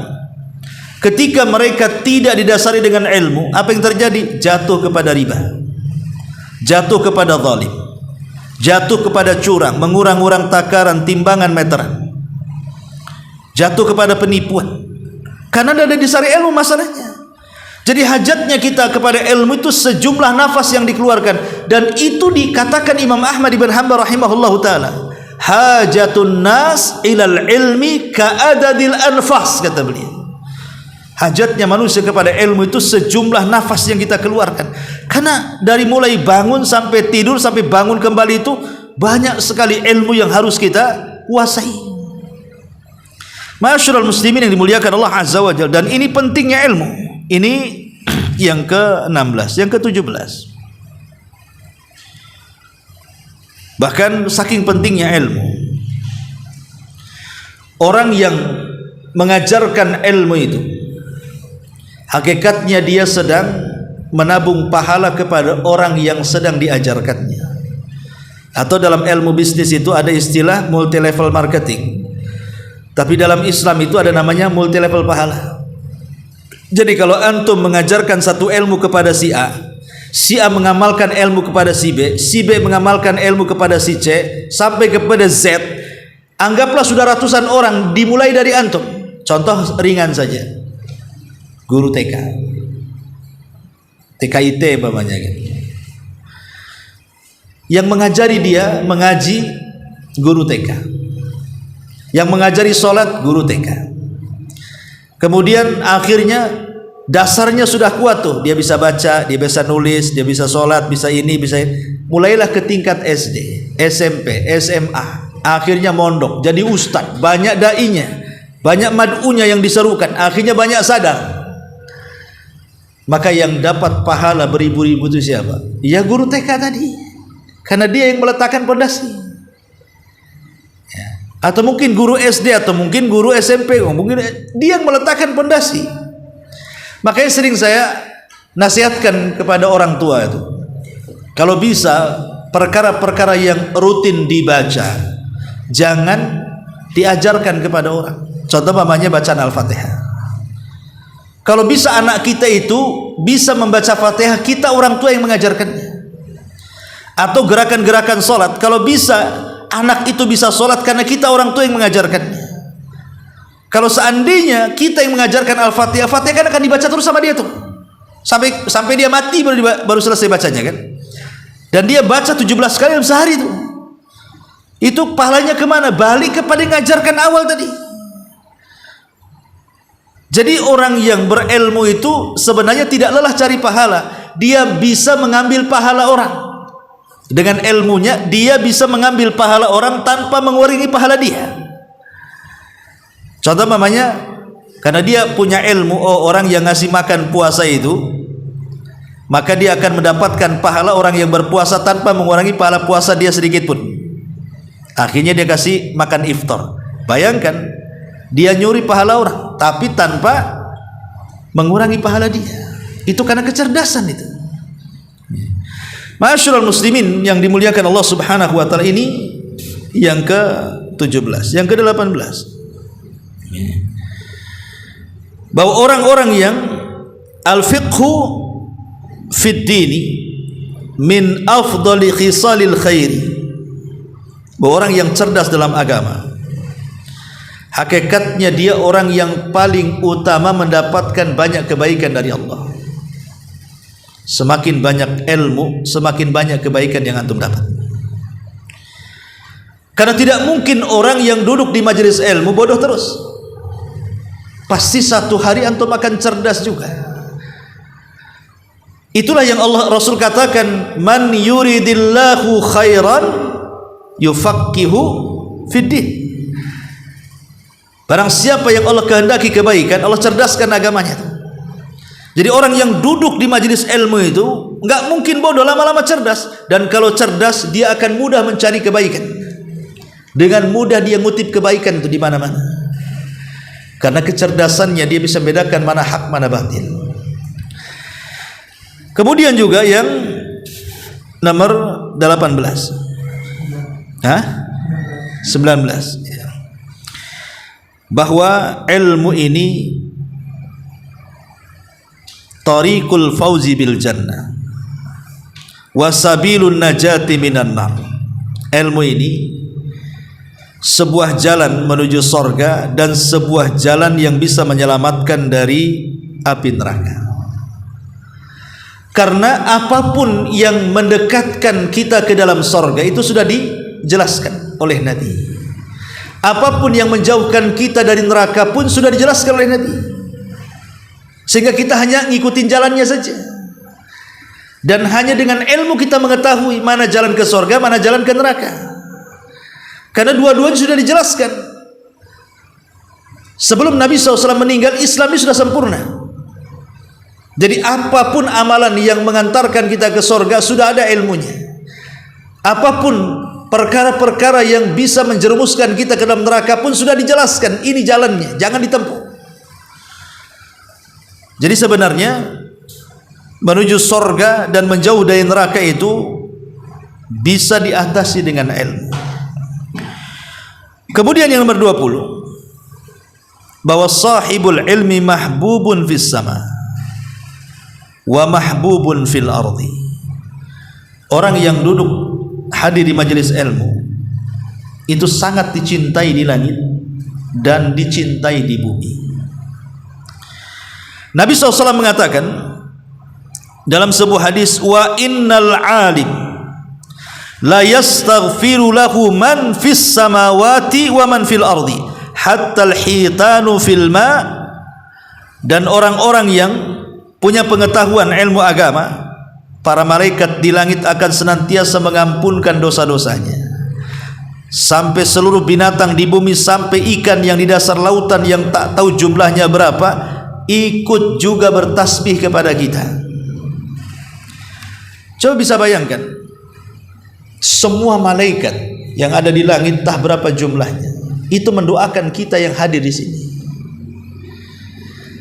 S2: Ketika mereka tidak didasari dengan ilmu, apa yang terjadi? Jatuh kepada riba, jatuh kepada zalim, jatuh kepada curang, mengurang-urang takaran, timbangan, meteran, jatuh kepada penipuan. Karena tidak disari ilmu masalahnya. Jadi hajatnya kita kepada ilmu itu sejumlah nafas yang dikeluarkan. Dan itu dikatakan Imam Ahmad ibn Hanbal rahimahullahu ta'ala, hajatun nas ilal ilmi ka'adadil anfas, kata beliau. Hajatnya manusia kepada ilmu itu sejumlah nafas yang kita keluarkan. Karena dari mulai bangun sampai tidur sampai bangun kembali itu banyak sekali ilmu yang harus kita kuasai. Ma'asyiral muslimin yang dimuliakan Allah Azza wa Jalla. Dan ini pentingnya ilmu. Ini yang ke-16, yang ke-17. Bahkan saking pentingnya ilmu, orang yang mengajarkan ilmu itu hakikatnya dia sedang menabung pahala kepada orang yang sedang diajarkannya. Atau dalam ilmu bisnis itu ada istilah multi level marketing. Tapi dalam Islam itu ada namanya multi level pahala. Jadi kalau antum mengajarkan satu ilmu kepada si A, si A mengamalkan ilmu kepada si B mengamalkan ilmu kepada si C, sampai kepada Z, anggaplah sudah ratusan orang dimulai dari antum. Contoh ringan saja, guru TK, TKIT umpamanya gitu. Yang mengajari dia mengaji guru TK, yang mengajari sholat guru TK. Kemudian akhirnya dasarnya sudah kuat tuh, dia bisa baca, dia bisa nulis, dia bisa sholat, bisa ini, bisa ini. Mulailah ke tingkat SD, SMP, SMA, akhirnya mondok, jadi ustadz, banyak dai-nya, banyak mad'unya yang diserukan, akhirnya banyak sadar. Maka yang dapat pahala beribu-ribu itu siapa? Ya guru TK tadi, karena dia yang meletakkan pondasi. Atau mungkin guru SD, atau mungkin guru SMP, mungkin dia yang meletakkan pondasi. Makanya sering saya nasihatkan kepada orang tua itu, kalau bisa perkara-perkara yang rutin dibaca jangan diajarkan kepada orang. Contoh namanya bacaan Al-Fatihah. Kalau bisa anak kita itu bisa membaca Fatihah, kita orang tua yang mengajarkannya. Atau gerakan-gerakan sholat, kalau bisa anak itu bisa sholat karena kita orang tua yang mengajarkannya. Kalau seandainya kita yang mengajarkan Al-Fatihah, Fatihah kan akan dibaca terus sama dia tuh. Sampai dia mati baru selesai bacanya kan. Dan dia baca 17 kali dalam sehari itu. Itu pahalanya kemana? Balik kepada yang mengajarkan awal tadi. Jadi orang yang berilmu itu sebenarnya tidak lelah cari pahala. Dia bisa mengambil pahala orang. Dengan ilmunya dia bisa mengambil pahala orang tanpa mengurangi pahala dia. Contoh mamanya, karena dia punya ilmu, orang yang ngasih makan puasa itu, maka dia akan mendapatkan pahala orang yang berpuasa tanpa mengurangi pahala puasa dia sedikit pun. Akhirnya dia kasih makan iftar. Bayangkan, dia nyuri pahala orang tapi tanpa mengurangi pahala dia. Itu karena kecerdasan itu. Ma'asyiral muslimin yang dimuliakan Allah Subhanahu wa taala, ini yang ke-17, yang ke-18. Bahwa orang-orang yang al-fiqhu fid dini min afdali khisalil khairi, bahwa orang yang cerdas dalam agama hakikatnya dia orang yang paling utama mendapatkan banyak kebaikan dari Allah. Semakin banyak ilmu, semakin banyak kebaikan yang antum dapat. Karena tidak mungkin orang yang duduk di majelis ilmu bodoh terus. Pasti satu hari antum akan cerdas juga. Itulah yang Allah Rasul katakan, man yuridillahu khairan yufaqihu fiddin. Barang siapa yang Allah kehendaki kebaikan, Allah cerdaskan agamanya. Jadi orang yang duduk di majelis ilmu itu enggak mungkin bodoh, lama-lama cerdas. Dan kalau cerdas, dia akan mudah mencari kebaikan. Dengan mudah dia ngutip kebaikan itu di mana-mana. Karena kecerdasannya dia bisa membedakan mana hak mana batil. Kemudian juga yang nomor 18. 19. Bahwa ilmu ini tariqul fauzi bil jannah wa sabilun najati minan nar. Ilmu ini sebuah jalan menuju sorga dan sebuah jalan yang bisa menyelamatkan dari api neraka. Karena apapun yang mendekatkan kita ke dalam sorga itu sudah dijelaskan oleh Nabi. Apapun yang menjauhkan kita dari neraka pun sudah dijelaskan oleh Nabi. Sehingga kita hanya ngikutin jalannya saja. Dan hanya dengan ilmu kita mengetahui mana jalan ke sorga, mana jalan ke neraka. Karena dua-duanya sudah dijelaskan. Sebelum Nabi SAW meninggal, Islam ini sudah sempurna. Jadi apapun amalan yang mengantarkan kita ke sorga sudah ada ilmunya. Apapun perkara-perkara yang bisa menjerumuskan kita ke dalam neraka pun sudah dijelaskan. Ini jalannya, jangan ditempuh. Jadi sebenarnya menuju sorga dan menjauh dari neraka itu bisa diatasi dengan ilmu. Kemudian yang nomor 20, bahwa sahibul ilmi mahbubun fis sama wa mahbubun fil ardi. Orang yang duduk hadir di majelis ilmu itu sangat dicintai di langit dan dicintai di bumi. Nabi SAW mengatakan dalam sebuah hadis, wa innal alim la yastaghfiru lahu man fis samawati wa man fil ardi hatta al-hitanu fil ma. Dan orang-orang yang punya pengetahuan ilmu agama, para malaikat di langit akan senantiasa mengampunkan dosa-dosanya, sampai seluruh binatang di bumi, sampai ikan yang di dasar lautan yang tak tahu jumlahnya berapa ikut juga bertasbih kepada kita. Coba bisa bayangkan, semua malaikat yang ada di langit tak berapa jumlahnya itu mendoakan kita yang hadir di sini.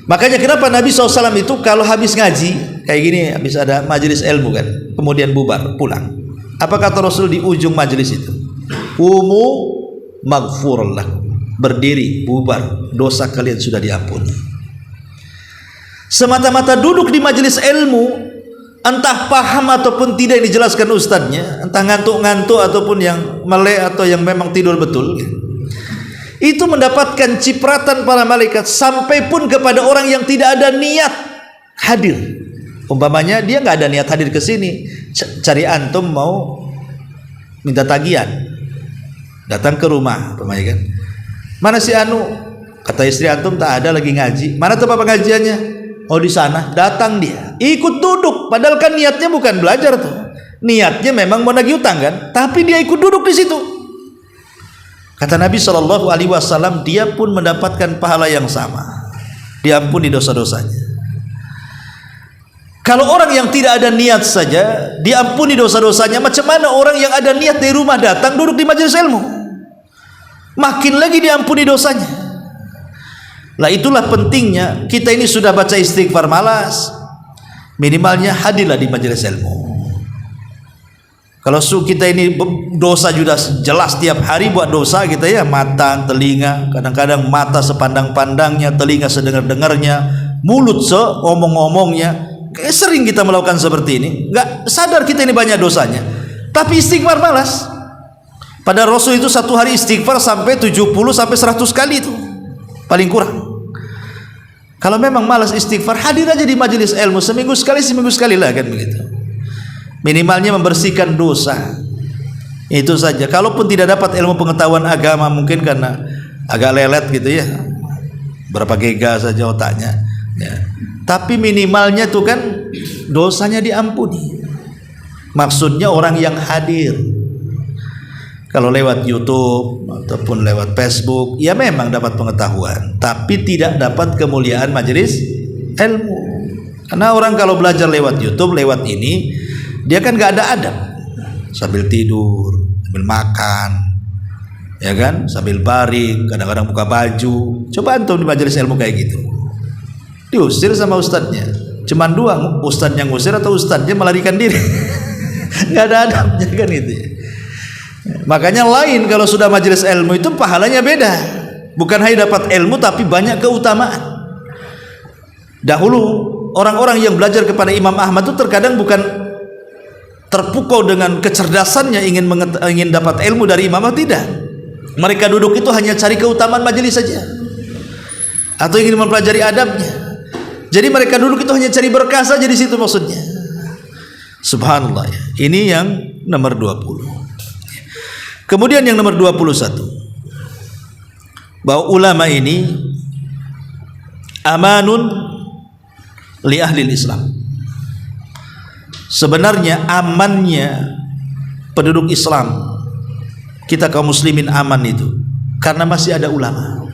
S2: Makanya kenapa Nabi SAW itu kalau habis ngaji kayak gini, habis ada majelis ilmu kan, kemudian bubar pulang, apa kata Rasul di ujung majelis itu? Umu maghfur lakum, berdiri bubar, dosa kalian sudah diampuni. Semata-mata duduk di majelis ilmu, entah paham ataupun tidak yang dijelaskan ustadznya, entah ngantuk-ngantuk ataupun yang melek atau yang memang tidur betul, itu mendapatkan cipratan para malaikat sampai pun kepada orang yang tidak ada niat hadir. Umpamanya dia nggak ada niat hadir ke sini, cari antum mau minta tagihan, datang ke rumah, umpamanya kan, mana si anu, kata istri antum tak ada lagi ngaji, mana tempat pengajiannya, oh di sana, datang dia, ikut duduk, padahal kan niatnya bukan belajar tuh, niatnya memang mau nagih utang kan, tapi dia ikut duduk di situ. Kata Nabi Shallallahu Alaihi Wasallam, dia pun mendapatkan pahala yang sama, diampuni dosa-dosanya. Kalau orang yang tidak ada niat saja diampuni dosa-dosanya, macam mana orang yang ada niat dari rumah datang duduk di majelis ilmu? Makin lagi diampuni dosanya. Lah itulah pentingnya kita ini sudah baca istighfar malas, minimalnya hadirlah di majelis ilmu. Kalau kita ini dosa sudah jelas tiap hari buat dosa kita ya, mata, telinga, kadang-kadang mata sepandang-pandangnya, telinga sedengar-dengarnya, mulut seomong-omongnya, sering kita melakukan seperti ini, nggak sadar kita ini banyak dosanya, tapi istighfar malas. Pada Rasul itu satu hari istighfar sampai 70 sampai 100 kali itu paling kurang. Kalau memang malas istighfar, hadir aja di majelis ilmu seminggu sekali lah kan begitu. Minimalnya membersihkan dosa, itu saja. Kalaupun tidak dapat ilmu pengetahuan agama, mungkin karena agak lelet gitu ya, berapa giga saja otaknya ya. Tapi minimalnya tuh kan dosanya diampuni. Maksudnya orang yang hadir. Kalau lewat YouTube ataupun lewat Facebook, ya memang dapat pengetahuan, tapi tidak dapat kemuliaan majelis ilmu. Karena orang kalau belajar lewat YouTube, lewat ini, dia kan gak ada adab, sambil tidur, sambil makan, ya kan, sambil baring, kadang-kadang buka baju. Coba antum di majelis ilmu kayak gitu, diusir sama ustadznya. Cuman dua, ustadznya ngusir atau ustadznya melarikan diri. Gak ada adabnya kan itu. Makanya lain kalau sudah majelis ilmu itu pahalanya beda. Bukan hanya dapat ilmu tapi banyak keutamaan. Dahulu orang-orang yang belajar kepada Imam Ahmad itu terkadang bukan terpukau dengan kecerdasannya ingin dapat ilmu dari Imam Ahmad, tidak. Mereka duduk itu hanya cari keutamaan majelis saja, atau ingin mempelajari adabnya. Jadi mereka duduk itu hanya cari berkah saja di situ maksudnya. Subhanallah ya. Ini yang nomor 20. Kemudian yang nomor 21, bahwa ulama ini amanun li ahli Islam. Sebenarnya amannya penduduk Islam, kita kaum muslimin aman itu karena masih ada ulama.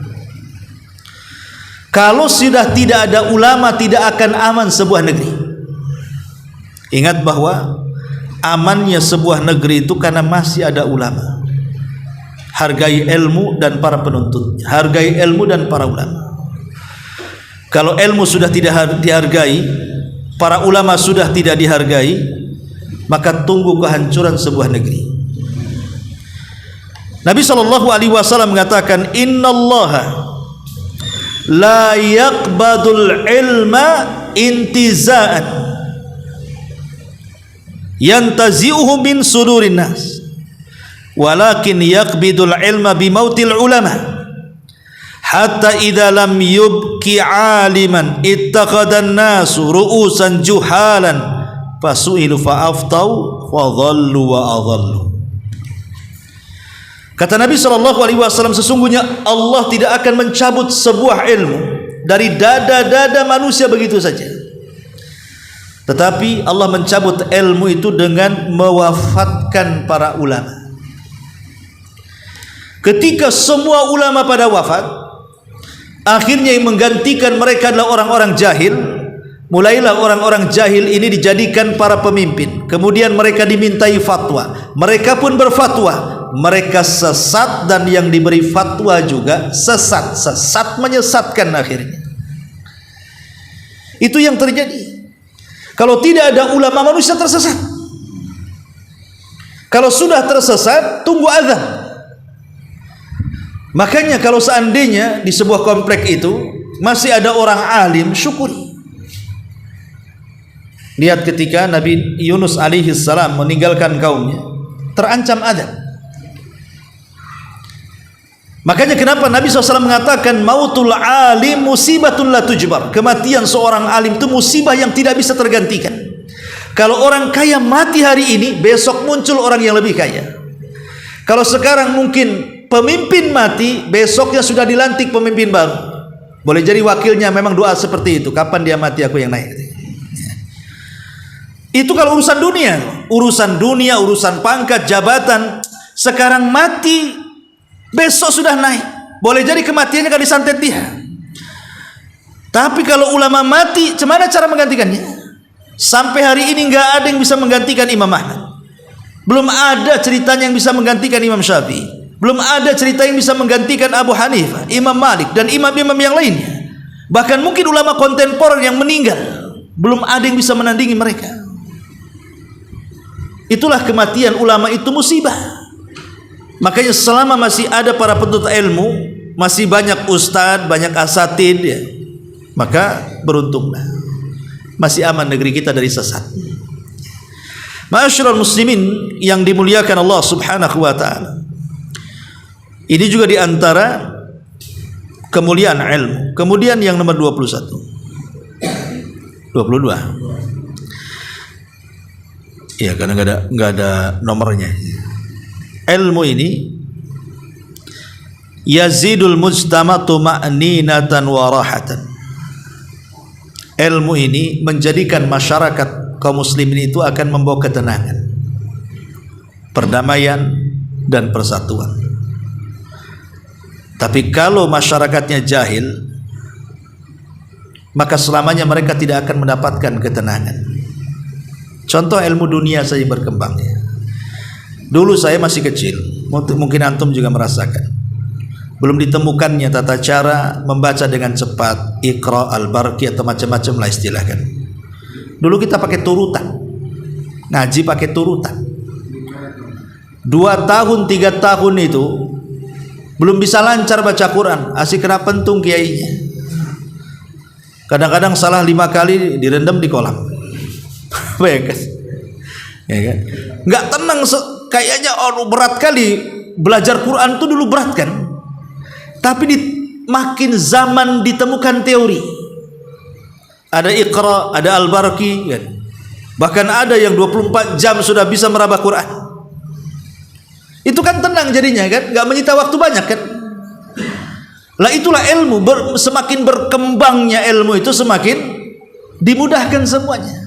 S2: Kalau sudah tidak ada ulama, tidak akan aman sebuah negeri. Ingat bahwa amannya sebuah negeri itu karena masih ada ulama. Hargai ilmu dan para penuntut, hargai ilmu dan para ulama. Kalau ilmu sudah tidak dihargai, para ulama sudah tidak dihargai, maka tunggu kehancuran sebuah negeri. Nabi Shallallahu Alaihi Wasallam mengatakan, Innallaha la yaqbadul ilma intiza'an yantazi'uhu min sudurin nas, walakin yaqbidul ilma bimautil ulama. Hatta idza lam yubki aliman ittaqadan nasu ru'usan juhalan fasu'ilu fa'aftau wa dhallu wa adhallu. Kata Nabi SAW, sesungguhnya Allah tidak akan mencabut sebuah ilmu dari dada-dada manusia begitu saja, tetapi Allah mencabut ilmu itu dengan mewafatkan para ulama. Ketika semua ulama pada wafat, akhirnya yang menggantikan mereka adalah orang-orang jahil. Mulailah orang-orang jahil ini dijadikan para pemimpin. Kemudian mereka dimintai fatwa. Mereka pun berfatwa. Mereka sesat dan yang diberi fatwa juga sesat. Sesat menyesatkan akhirnya. Itu yang terjadi. Kalau tidak ada ulama, manusia tersesat. Kalau sudah tersesat, tunggu azab. Makanya kalau seandainya di sebuah komplek itu masih ada orang alim, syukuri. Lihat ketika Nabi Yunus alaihi salam meninggalkan kaumnya, terancam azab. Makanya kenapa Nabi SAW mengatakan mautul alim musibatun la tujbar. Kematian seorang alim itu musibah yang tidak bisa tergantikan. Kalau orang kaya mati hari ini, besok muncul orang yang lebih kaya. Kalau sekarang mungkin pemimpin mati, besoknya sudah dilantik pemimpin baru. Boleh jadi wakilnya memang doa seperti itu, kapan dia mati aku yang naik. Itu kalau urusan dunia, urusan pangkat, jabatan. Sekarang mati, besok sudah naik. Boleh jadi kematiannya kan disantet dia. Tapi kalau ulama mati, bagaimana cara menggantikannya? Sampai hari ini nggak ada yang bisa menggantikan Imam Ahmad. Belum ada ceritanya yang bisa menggantikan Imam Syafi'i. Belum ada cerita yang bisa menggantikan Abu Hanifah, Imam Malik, dan imam-imam yang lainnya. Bahkan mungkin ulama kontemporer yang meninggal, belum ada yang bisa menandingi mereka. Itulah kematian ulama, itu musibah. Makanya selama masih ada para penuntut ilmu, masih banyak ustadz, banyak asatid, ya, maka beruntunglah, masih aman negeri kita dari sesat. Ma'asyiral muslimin yang dimuliakan Allah Subhanahu wa taala. Ini juga diantara kemuliaan ilmu. Kemudian yang nomor 22 ya, karena nggak ada nomornya. Ilmu ini yazidul mujtama tuma'ninatan wa rahatan. Ilmu ini menjadikan masyarakat kaum muslimin itu akan membawa ketenangan, perdamaian, dan persatuan. Tapi kalau masyarakatnya jahil, maka selamanya mereka tidak akan mendapatkan ketenangan. Contoh ilmu dunia saja berkembangnya. Dulu saya masih kecil, mungkin antum juga merasakan, belum ditemukannya tata cara membaca dengan cepat, Iqra, Al-Barqi, atau macam-macam lah istilahkan. Dulu kita pakai turutan, ngaji pakai turutan. 2 tahun 3 tahun itu belum bisa lancar baca Quran, asik kena pentung kiainya. Kadang-kadang salah 5 kali direndam di kolam. Bayangkan, ya kan? Nggak tenang, kayaknya berat kali belajar Quran itu dulu berat kan? Tapi makin zaman ditemukan teori. Ada Iqra, ada Al-Barqi, kan? Bahkan ada yang 24 jam sudah bisa meraba Quran. Itu kan tenang jadinya kan, nggak menyita waktu banyak kan. Lah itulah ilmu, semakin berkembangnya ilmu itu semakin dimudahkan semuanya.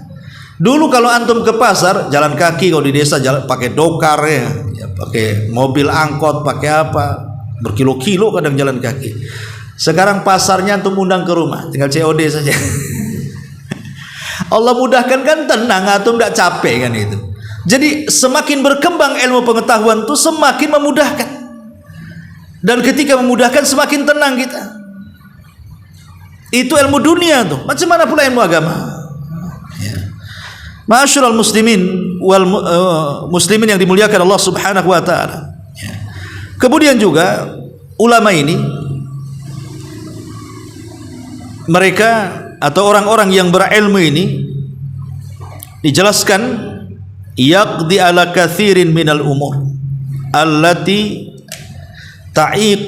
S2: Dulu kalau antum ke pasar jalan kaki, kalau di desa jalan pakai dokar ya, pakai mobil angkot, pakai apa, berkilo-kilo kadang jalan kaki. Sekarang pasarnya antum undang ke rumah, tinggal COD saja. Allah mudahkan kan, tenang, antum tidak capek kan itu. Jadi semakin berkembang ilmu pengetahuan itu semakin memudahkan. Dan ketika memudahkan semakin tenang kita. Itu ilmu dunia tuh. Macam mana pula ilmu agama? Ya. Ma'asyiral muslimin wal muslimin yang dimuliakan Allah Subhanahu wa taala. Ya. Kemudian juga ulama ini, mereka atau orang-orang yang berilmu ini dijelaskan yaqdi ala kathirin minal umur allati ta'iq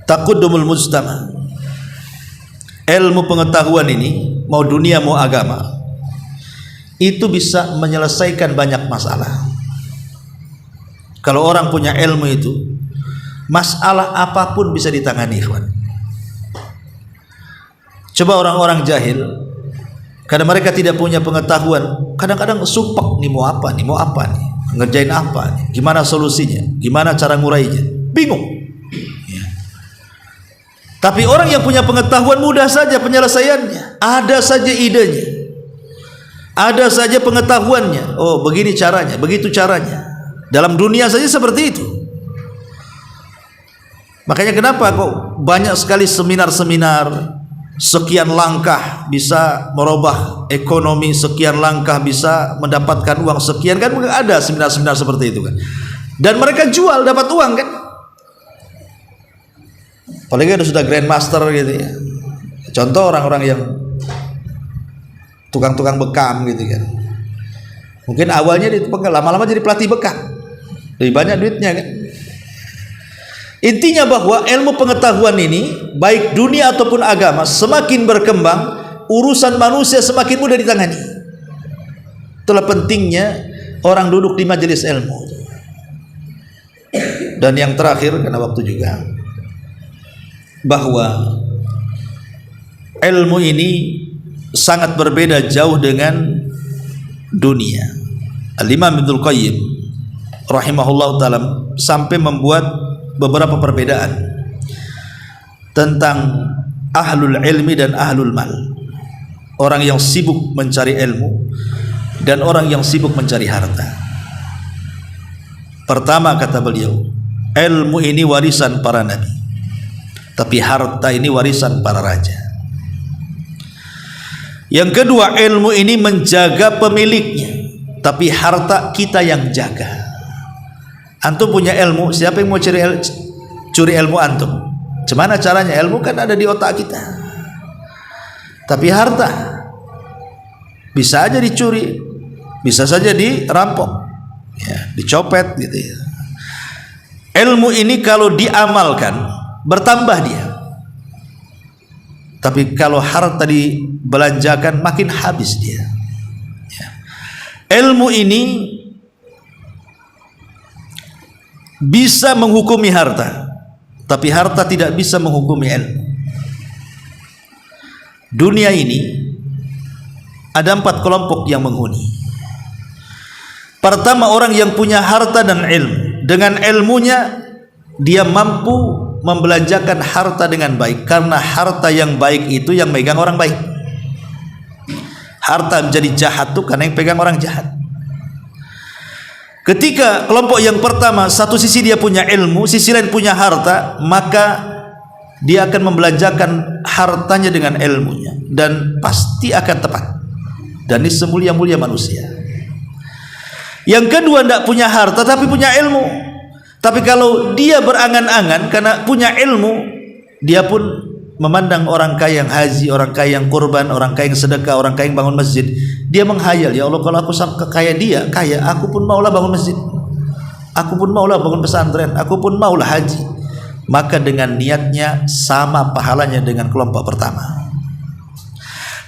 S2: taqaddumul mujtama. Ilmu pengetahuan ini, mau dunia mau agama, itu bisa menyelesaikan banyak masalah. Kalau orang punya ilmu itu, masalah apapun bisa ditangani, ikhwan. Coba orang-orang jahil, karena mereka tidak punya pengetahuan, kadang-kadang sumpek, nih mau apa nih, ngerjain apa nih, gimana solusinya, gimana cara ngurainya, bingung ya. Tapi orang yang punya pengetahuan mudah saja penyelesaiannya, ada saja idenya, ada saja pengetahuannya. Oh begini caranya, begitu caranya. Dalam dunia saja seperti itu. Makanya kenapa kok banyak sekali seminar-seminar, sekian langkah bisa merubah ekonomi, sekian langkah bisa mendapatkan uang sekian, kan ada seminar-seminar seperti itu kan. Dan mereka jual dapat uang kan. Apalagi ada sudah grandmaster gitu ya. Contoh orang-orang yang tukang-tukang bekam gitu kan. Mungkin awalnya lama-lama jadi pelatih bekam. Lebih banyak duitnya kan. Intinya bahwa ilmu pengetahuan ini baik dunia ataupun agama semakin berkembang, urusan manusia semakin mudah ditangani. Itulah pentingnya orang duduk di majelis ilmu. Dan yang terakhir, karena waktu juga, bahwa ilmu ini sangat berbeda jauh dengan dunia. Al-Imam Ibnul Qayyim rahimahullah ta'ala sampai membuat beberapa perbedaan tentang ahlul ilmi dan ahlul mal, orang yang sibuk mencari ilmu dan orang yang sibuk mencari harta. Pertama, kata beliau, ilmu ini warisan para nabi, tapi harta ini warisan para raja. Yang kedua, ilmu ini menjaga pemiliknya, tapi harta kita yang jaga. Antum punya ilmu, siapa yang mau curi ilmu antum? Gimana caranya? Ilmu kan ada di otak kita. Tapi harta bisa aja dicuri, bisa saja dirampok, ya, dicopet gitu ya. Ilmu ini kalau diamalkan bertambah dia, tapi kalau harta dibelanjakan makin habis dia, ya. Ilmu ini bisa menghukumi harta, tapi harta tidak bisa menghukumi ilmu. Dunia ini ada 4 kelompok yang menghuni. Pertama, orang yang punya harta dan ilmu. Dengan ilmunya dia mampu membelanjakan harta dengan baik, karena harta yang baik itu yang megang orang baik. Harta menjadi jahat tuh karena yang pegang orang jahat. Ketika kelompok yang pertama, satu sisi dia punya ilmu, sisi lain punya harta, maka dia akan membelanjakan hartanya dengan ilmunya dan pasti akan tepat. Dan ini semulia-mulia manusia. Yang kedua, tidak punya harta tapi punya ilmu. Tapi kalau dia berangan-angan karena punya ilmu, dia pun memandang orang kaya yang haji, orang kaya yang kurban, orang kaya yang sedekah, orang kaya yang bangun masjid. Dia menghayal, ya Allah, kalau aku sampai kaya dia, kaya, aku pun maulah bangun masjid, aku pun maulah bangun pesantren, aku pun maulah haji. Maka dengan niatnya sama pahalanya dengan kelompok pertama.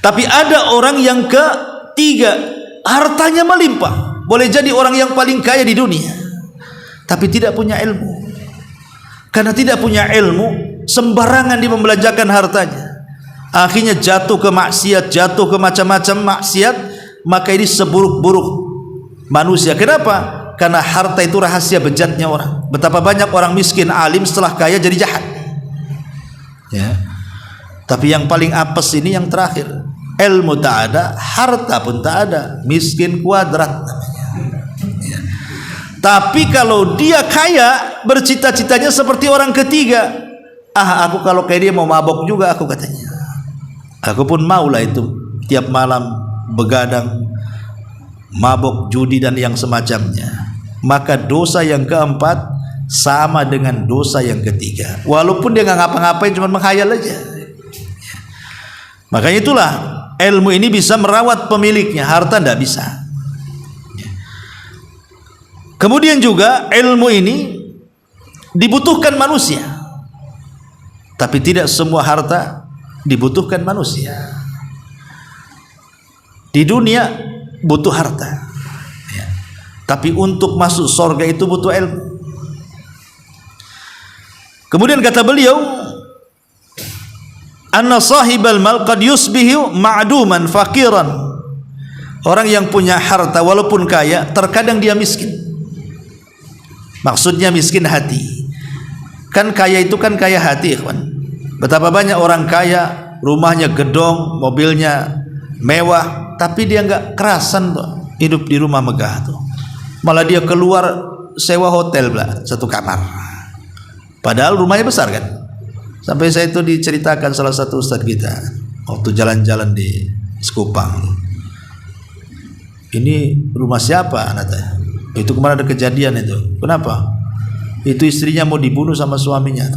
S2: Tapi ada orang yang ketiga, hartanya melimpah, boleh jadi orang yang paling kaya di dunia, tapi tidak punya ilmu. Karena tidak punya ilmu, sembarangan dia membelanjakan hartanya, akhirnya jatuh ke maksiat, jatuh ke macam-macam maksiat. Maka ini seburuk-buruk manusia. Kenapa? Karena harta itu rahasia bejatnya orang. Betapa banyak orang miskin alim setelah kaya jadi jahat, ya. Tapi yang paling apes ini yang terakhir, ilmu tak ada, harta pun tak ada, miskin kuadrat namanya, ya. Tapi kalau dia kaya, bercita-citanya seperti orang ketiga. Aku kalau kayak dia mau mabok juga, aku katanya. Aku pun maulah itu tiap malam begadang, mabok, judi dan yang semacamnya. Maka dosa yang keempat sama dengan dosa yang ketiga, walaupun dia nggak ngapa-ngapain, cuma menghayal aja. Makanya itulah ilmu ini bisa merawat pemiliknya, harta tidak bisa. Kemudian juga ilmu ini dibutuhkan manusia, tapi tidak semua harta dibutuhkan manusia. Di dunia butuh harta, ya. Tapi untuk masuk surga itu butuh ilmu. Kemudian kata beliau, anna sahibal mal qad yusbihu ma'duman faqiran. Orang yang punya harta walaupun kaya, terkadang dia miskin. Maksudnya miskin hati. Kan kaya itu kan kaya hati, ikhwan. Betapa banyak orang kaya, rumahnya gedong, mobilnya mewah, tapi dia nggak kerasan tuh hidup di rumah megah tuh. Malah dia keluar sewa hotel lah, 1 kamar. Padahal rumahnya besar kan. Sampai saya itu diceritakan salah satu ustadz kita waktu jalan-jalan di Sekupang. Ini rumah siapa? Anaknya. Itu kemarin ada kejadian itu. Kenapa? Itu istrinya mau dibunuh sama suaminya.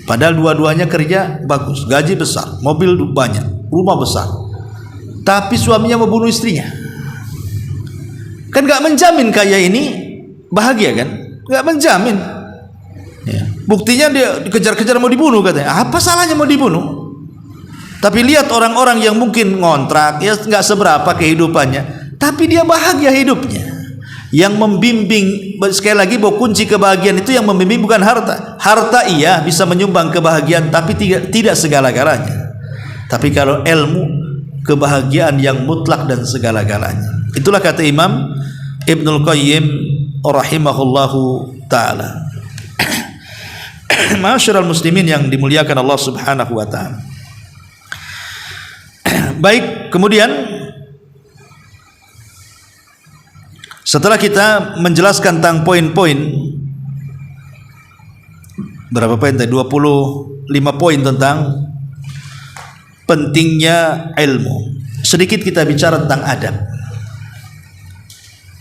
S2: Padahal dua-duanya kerja bagus, gaji besar, mobil banyak, rumah besar. Tapi suaminya mau bunuh istrinya. Kan gak menjamin kaya ini bahagia kan? Gak menjamin. Buktinya dia dikejar-kejar mau dibunuh katanya. Apa salahnya mau dibunuh? Tapi lihat orang-orang yang mungkin ngontrak, ya nggak seberapa kehidupannya, tapi dia bahagia hidupnya. Yang membimbing, sekali lagi bahwa kunci kebahagiaan itu yang membimbing bukan harta. Harta iya bisa menyumbang kebahagiaan, tapi tidak segala-galanya. Tapi kalau ilmu, kebahagiaan yang mutlak dan segala-galanya. Itulah kata Imam Ibnul Qayyim rahimahullahu ta'ala. Ma'asyiral muslimin yang dimuliakan Allah subhanahu wa ta'ala. Baik, kemudian setelah kita menjelaskan tentang poin-poin, berapa poin tadi? 25 poin tentang pentingnya ilmu. Sedikit kita bicara tentang adab.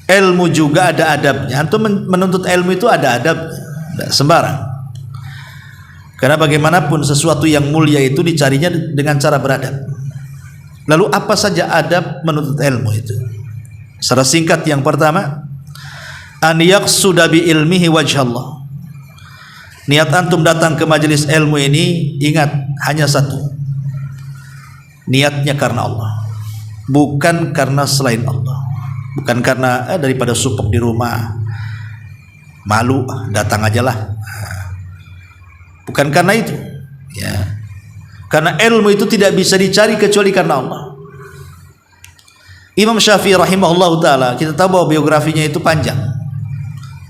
S2: Ilmu juga ada adabnya. Antum menuntut ilmu itu ada adabnya, tidak sembarang. Karena bagaimanapun sesuatu yang mulia itu dicarinya dengan cara beradab. Lalu apa saja adab menuntut ilmu itu? Secara singkat, yang pertama, an yaqsuda bi ilmihi wajhallah. Niat antum datang ke majelis ilmu ini, ingat hanya satu. Niatnya karena Allah, bukan karena selain Allah. Bukan karena daripada supek di rumah, malu datang ajalah. Bukan karena itu, ya. Karena ilmu itu tidak bisa dicari kecuali karena Allah. Imam Syafi'i rahimahullah ta'ala, kita tahu bahwa biografinya itu panjang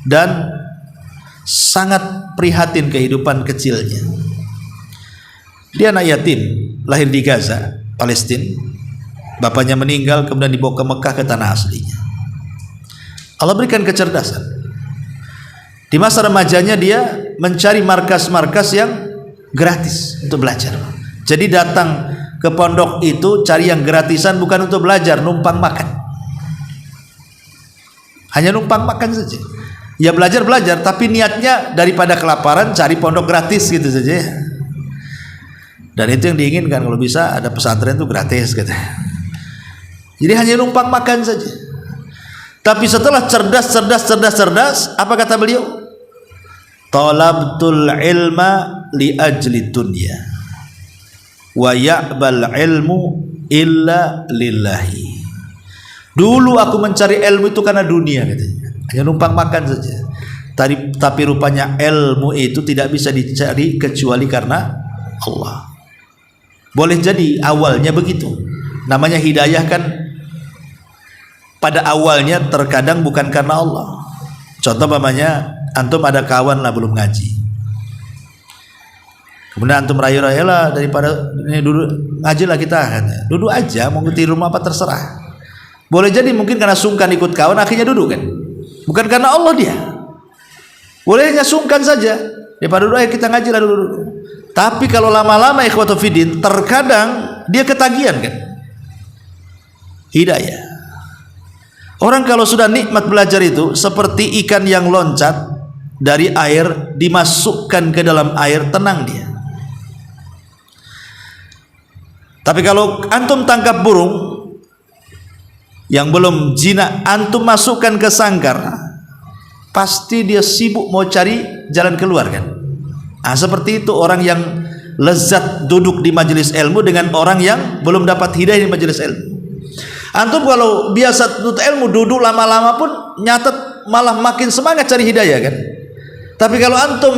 S2: dan sangat prihatin kehidupan kecilnya. Dia anak yatim, lahir di Gaza, Palestina. Bapaknya meninggal, kemudian dibawa ke Mekah, ke tanah aslinya. Allah berikan kecerdasan. Di masa remajanya dia mencari markas-markas yang gratis untuk belajar. Jadi datang ke pondok itu cari yang gratisan, bukan untuk belajar, numpang makan. Hanya numpang makan saja. Ya belajar, tapi niatnya daripada kelaparan cari pondok gratis gitu saja. Dan itu yang diinginkan, kalau bisa ada pesantren itu gratis gitu. Jadi hanya numpang makan saja. Tapi setelah cerdas, apa kata beliau? Talabtul ilma li ajli dunya wa ya'bal ilmu illa lillahi. Dulu aku mencari ilmu itu karena dunia katanya. Hanya numpang makan saja. Tapi rupanya ilmu itu tidak bisa dicari kecuali karena Allah. Boleh jadi awalnya begitu. Namanya hidayah kan pada awalnya terkadang bukan karena Allah. Contoh namanya antum ada kawan lah belum ngaji. Kemudian antum rayu-rayu lah, daripada ini duduk ngaji lah kita, duduk aja, mau di rumah apa terserah. Boleh jadi mungkin karena sungkan ikut kawan akhirnya duduk kan, bukan karena Allah dia. Bolehnya sungkan saja, daripada duduk ayo kita ngaji lah dulu. Tapi kalau lama-lama ikhwatu fiddin, terkadang dia ketagihan kan hidayah. Orang kalau sudah nikmat belajar itu seperti ikan yang loncat dari air, dimasukkan ke dalam air, tenang dia. Tapi kalau antum tangkap burung yang belum jinak, antum masukkan ke sangkar, pasti dia sibuk mau cari jalan keluar kan. Seperti itu orang yang lezat duduk di majelis ilmu dengan orang yang belum dapat hidayah di majelis ilmu. Antum kalau biasa tuntut ilmu, duduk lama-lama pun nyatet malah makin semangat cari hidayah kan. Tapi kalau antum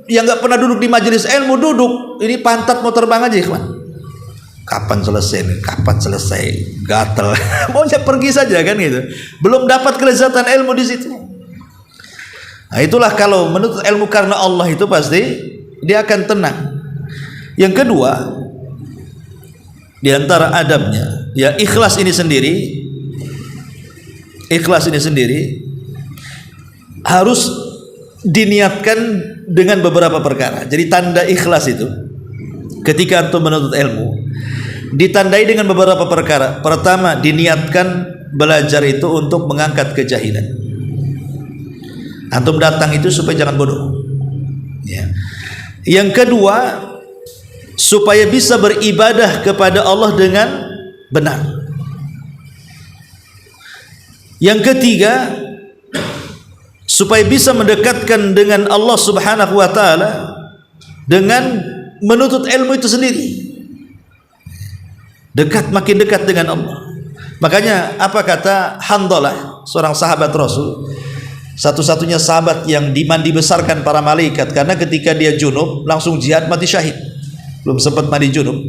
S2: yang nggak pernah duduk di majelis ilmu, duduk ini pantat mau terbang aja ikhwan. Kapan selesai gatel maunya pergi saja kan gitu, belum dapat kelezatan ilmu di situ. Nah itulah kalau menuntut ilmu karena Allah itu pasti dia akan tenang. Yang kedua di antara adabnya, ya ikhlas ini sendiri harus diniatkan dengan beberapa perkara. Jadi tanda ikhlas itu ketika antum menuntut ilmu ditandai dengan beberapa perkara. Pertama, diniatkan belajar itu untuk mengangkat kejahilan. Antum datang itu supaya jangan bodoh ya. Yang kedua, supaya bisa beribadah kepada Allah dengan benar. Yang ketiga, supaya bisa mendekatkan dengan Allah Subhanahu wa taala dengan menuntut ilmu itu sendiri. Makin dekat dengan Allah. Makanya apa kata Handalah, seorang sahabat Rasul, satu-satunya sahabat yang dibesarkan para malaikat, karena ketika dia junub langsung jihad mati syahid, belum sempat mandi junub,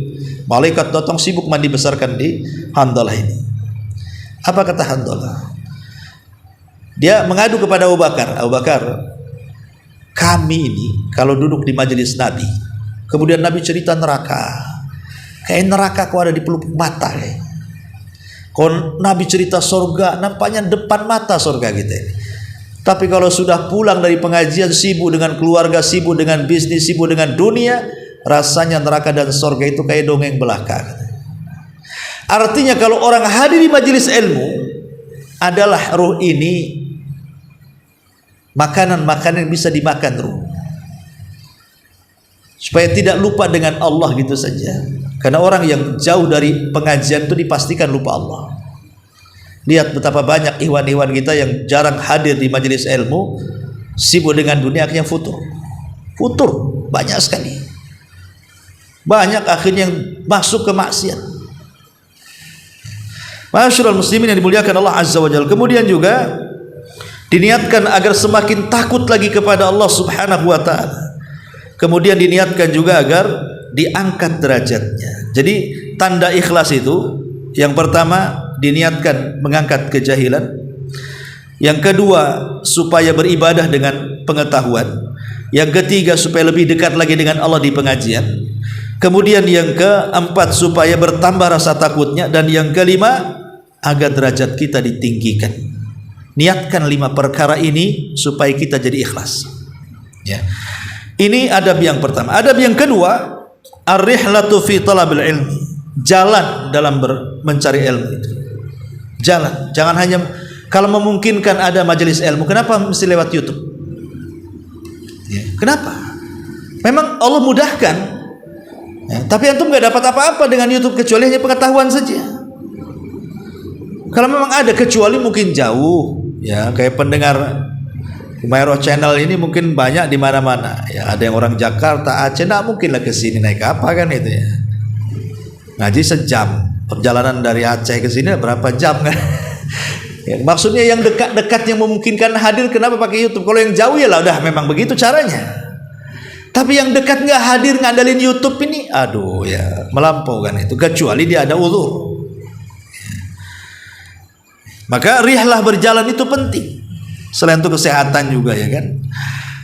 S2: malaikat datang sibuk mandi besarkan di Handalah ini. Apa kata Handalah? Dia mengadu kepada Abu Bakar, Abu Bakar, kami ini kalau duduk di majelis Nabi, kemudian Nabi cerita neraka, kayak neraka kok ada di pelupuk mata kayak. Kalau Nabi cerita surga, nampaknya depan mata surga gitu. Tapi kalau sudah pulang dari pengajian, sibuk dengan keluarga, sibuk dengan bisnis, sibuk dengan dunia, rasanya neraka dan surga itu kayak dongeng belaka. Artinya kalau orang hadir di majelis ilmu adalah ruh ini makanan-makanan yang bisa dimakan ruh, supaya tidak lupa dengan Allah gitu saja. Karena orang yang jauh dari pengajian itu dipastikan lupa Allah. Lihat betapa banyak ikhwan-ikhwan kita yang jarang hadir di majelis ilmu, sibuk dengan dunia, akhirnya futur banyak sekali. Banyak akhirnya yang masuk ke maksiat. Masyaallah muslimin yang dimuliakan Allah Azza wa Jalla. Kemudian juga diniatkan agar semakin takut lagi kepada Allah Subhanahu wa taala. Kemudian diniatkan juga agar diangkat derajatnya. Jadi tanda ikhlas itu, yang pertama diniatkan mengangkat kejahilan, yang kedua supaya beribadah dengan pengetahuan, yang ketiga supaya lebih dekat lagi dengan Allah di pengajian, kemudian yang keempat supaya bertambah rasa takutnya, dan yang kelima agar derajat kita ditinggikan. Niatkan 5 perkara ini supaya kita jadi ikhlas, ya. Ini adab yang pertama. Adab yang kedua, ar-rihlatu fi talabil ilmi, jalan dalam mencari ilmu itu. Jalan, jangan hanya kalau memungkinkan ada majelis ilmu, kenapa mesti lewat YouTube? Ya, kenapa? Memang Allah mudahkan, ya, tapi antum nggak dapat apa-apa dengan YouTube kecuali hanya pengetahuan saja. Kalau memang ada, kecuali mungkin jauh, ya, kayak pendengar Humairah Channel ini mungkin banyak di mana-mana. Ya, ada yang orang Jakarta, Aceh, nggak mungkin lah ke sini naik apa kan itu ya. Ngaji sejam, perjalanan dari Aceh ke sini berapa jam kan? Ya, maksudnya yang dekat-dekat yang memungkinkan hadir, kenapa pakai YouTube? Kalau yang jauh ya lah udah memang begitu caranya. Tapi yang dekat nggak hadir ngandalin YouTube ini, aduh ya melampau kan itu. Kecuali dia ada uzur. Maka rihlah berjalan itu penting. Selain itu kesehatan juga ya kan.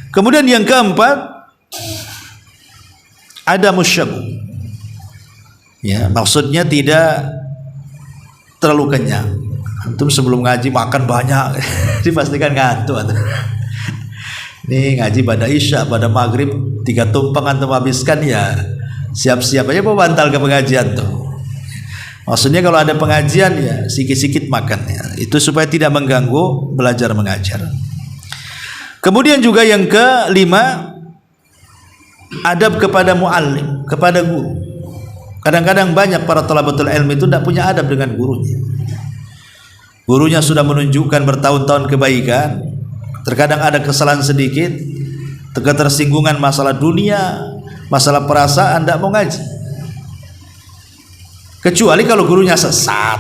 S2: Kemudian yang keempat, ada musyabu. Ya, maksudnya tidak terlalu kenyang. Antum sebelum ngaji makan banyak, dipastikan ngantuk. Nih ngaji pada isya, pada maghrib 3 tumpeng antum habiskan, ya siap-siap aja mau bantal ke pengajian tuh. Maksudnya kalau ada pengajian ya sikit-sikit makan ya. Itu supaya tidak mengganggu belajar mengajar. Kemudian juga yang kelima, adab kepada muallim, kepada guru. Kadang-kadang banyak para thalabatul ilmi itu tidak punya adab dengan gurunya. Gurunya sudah menunjukkan bertahun-tahun kebaikan, terkadang ada kesalahan sedikit, ketersinggungan masalah dunia, masalah perasaan, tidak mau ngaji. Kecuali kalau gurunya sesat,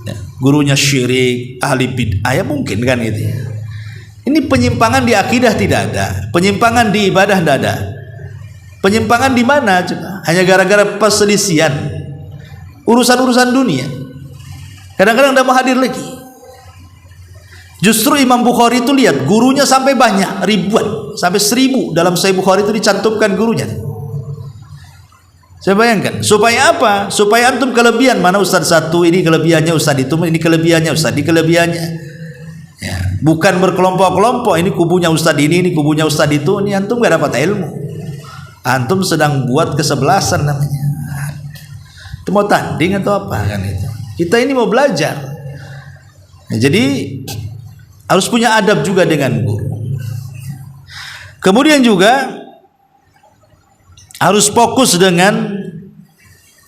S2: ya, gurunya syirik, ahli bid'ah, ya mungkin kan gitu ya. Ini penyimpangan di akidah tidak ada, penyimpangan di ibadah tidak ada. Penyimpangan di mana? Hanya gara-gara perselisihan urusan-urusan dunia. Kadang-kadang tidak mau hadir lagi. Justru Imam Bukhari itu lihat gurunya sampai banyak, ribuan, sampai 1000 dalam Sahih Bukhari itu dicantumkan gurunya. Saya bayangkan, supaya apa? Supaya antum kelebihan, mana ustaz satu ini kelebihannya, ustaz itu ini kelebihannya, ustaz ini kelebihannya. Ya, bukan berkelompok-kelompok, ini kubunya ustaz ini kubunya ustaz itu, ini antum gak dapat ilmu. Antum sedang buat kesebelasan namanya. Itu mau tanding atau apa kan itu? Kita ini mau belajar. Ya, jadi harus punya adab juga dengan guru. Kemudian juga harus fokus dengan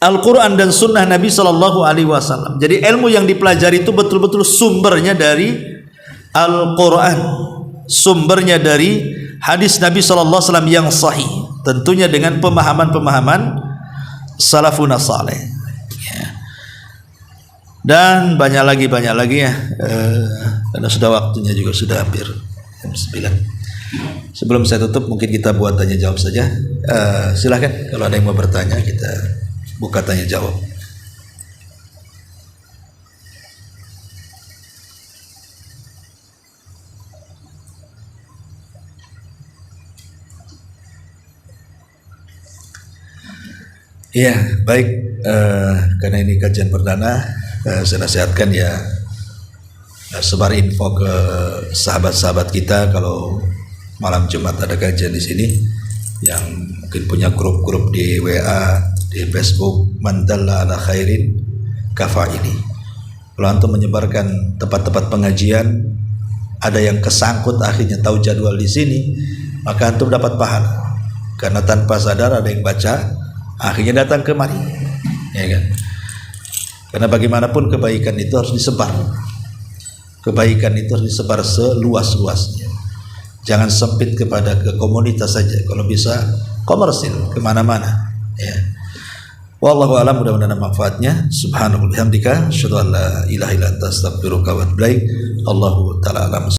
S2: Al-Quran dan Sunnah Nabi Sallallahu Alaihi Wasallam. Jadi ilmu yang dipelajari itu betul-betul sumbernya dari Al-Quran sumbernya dari hadis Nabi SAW yang sahih, tentunya dengan pemahaman-pemahaman salafun saleh. Ya. Dan banyak lagi ya, karena sudah waktunya juga sudah hampir jam 9. Sebelum saya tutup, mungkin kita buat tanya jawab saja. Silahkan kalau ada yang mau bertanya, kita buka tanya jawab. Ya, baik. Karena ini kajian perdana, saya nasihatkan ya, sebar info ke sahabat-sahabat kita kalau malam Jumat ada kajian di sini, yang mungkin punya grup-grup di WA, di Facebook, man dalla ala khairin kafaili. Kalau antum menyebarkan tempat-tempat pengajian, ada yang kesangkut akhirnya tahu jadwal di sini, maka antum dapat pahala. Karena tanpa sadar ada yang baca, akhirnya datang kemari, ya kan? Karena bagaimanapun kebaikan itu harus disebar. Kebaikan itu harus disebar seluas-luasnya. Jangan sempit kepada ke komunitas saja. Kalau bisa komersil kemana-mana. Ya. Wallahu a'lam, mudah-mudahan manfaatnya. Subhanallah bihamdika, asyhadu an la ilaha illa anta astaghfiruka wa atubu ilaik. Allahu ta'ala alam.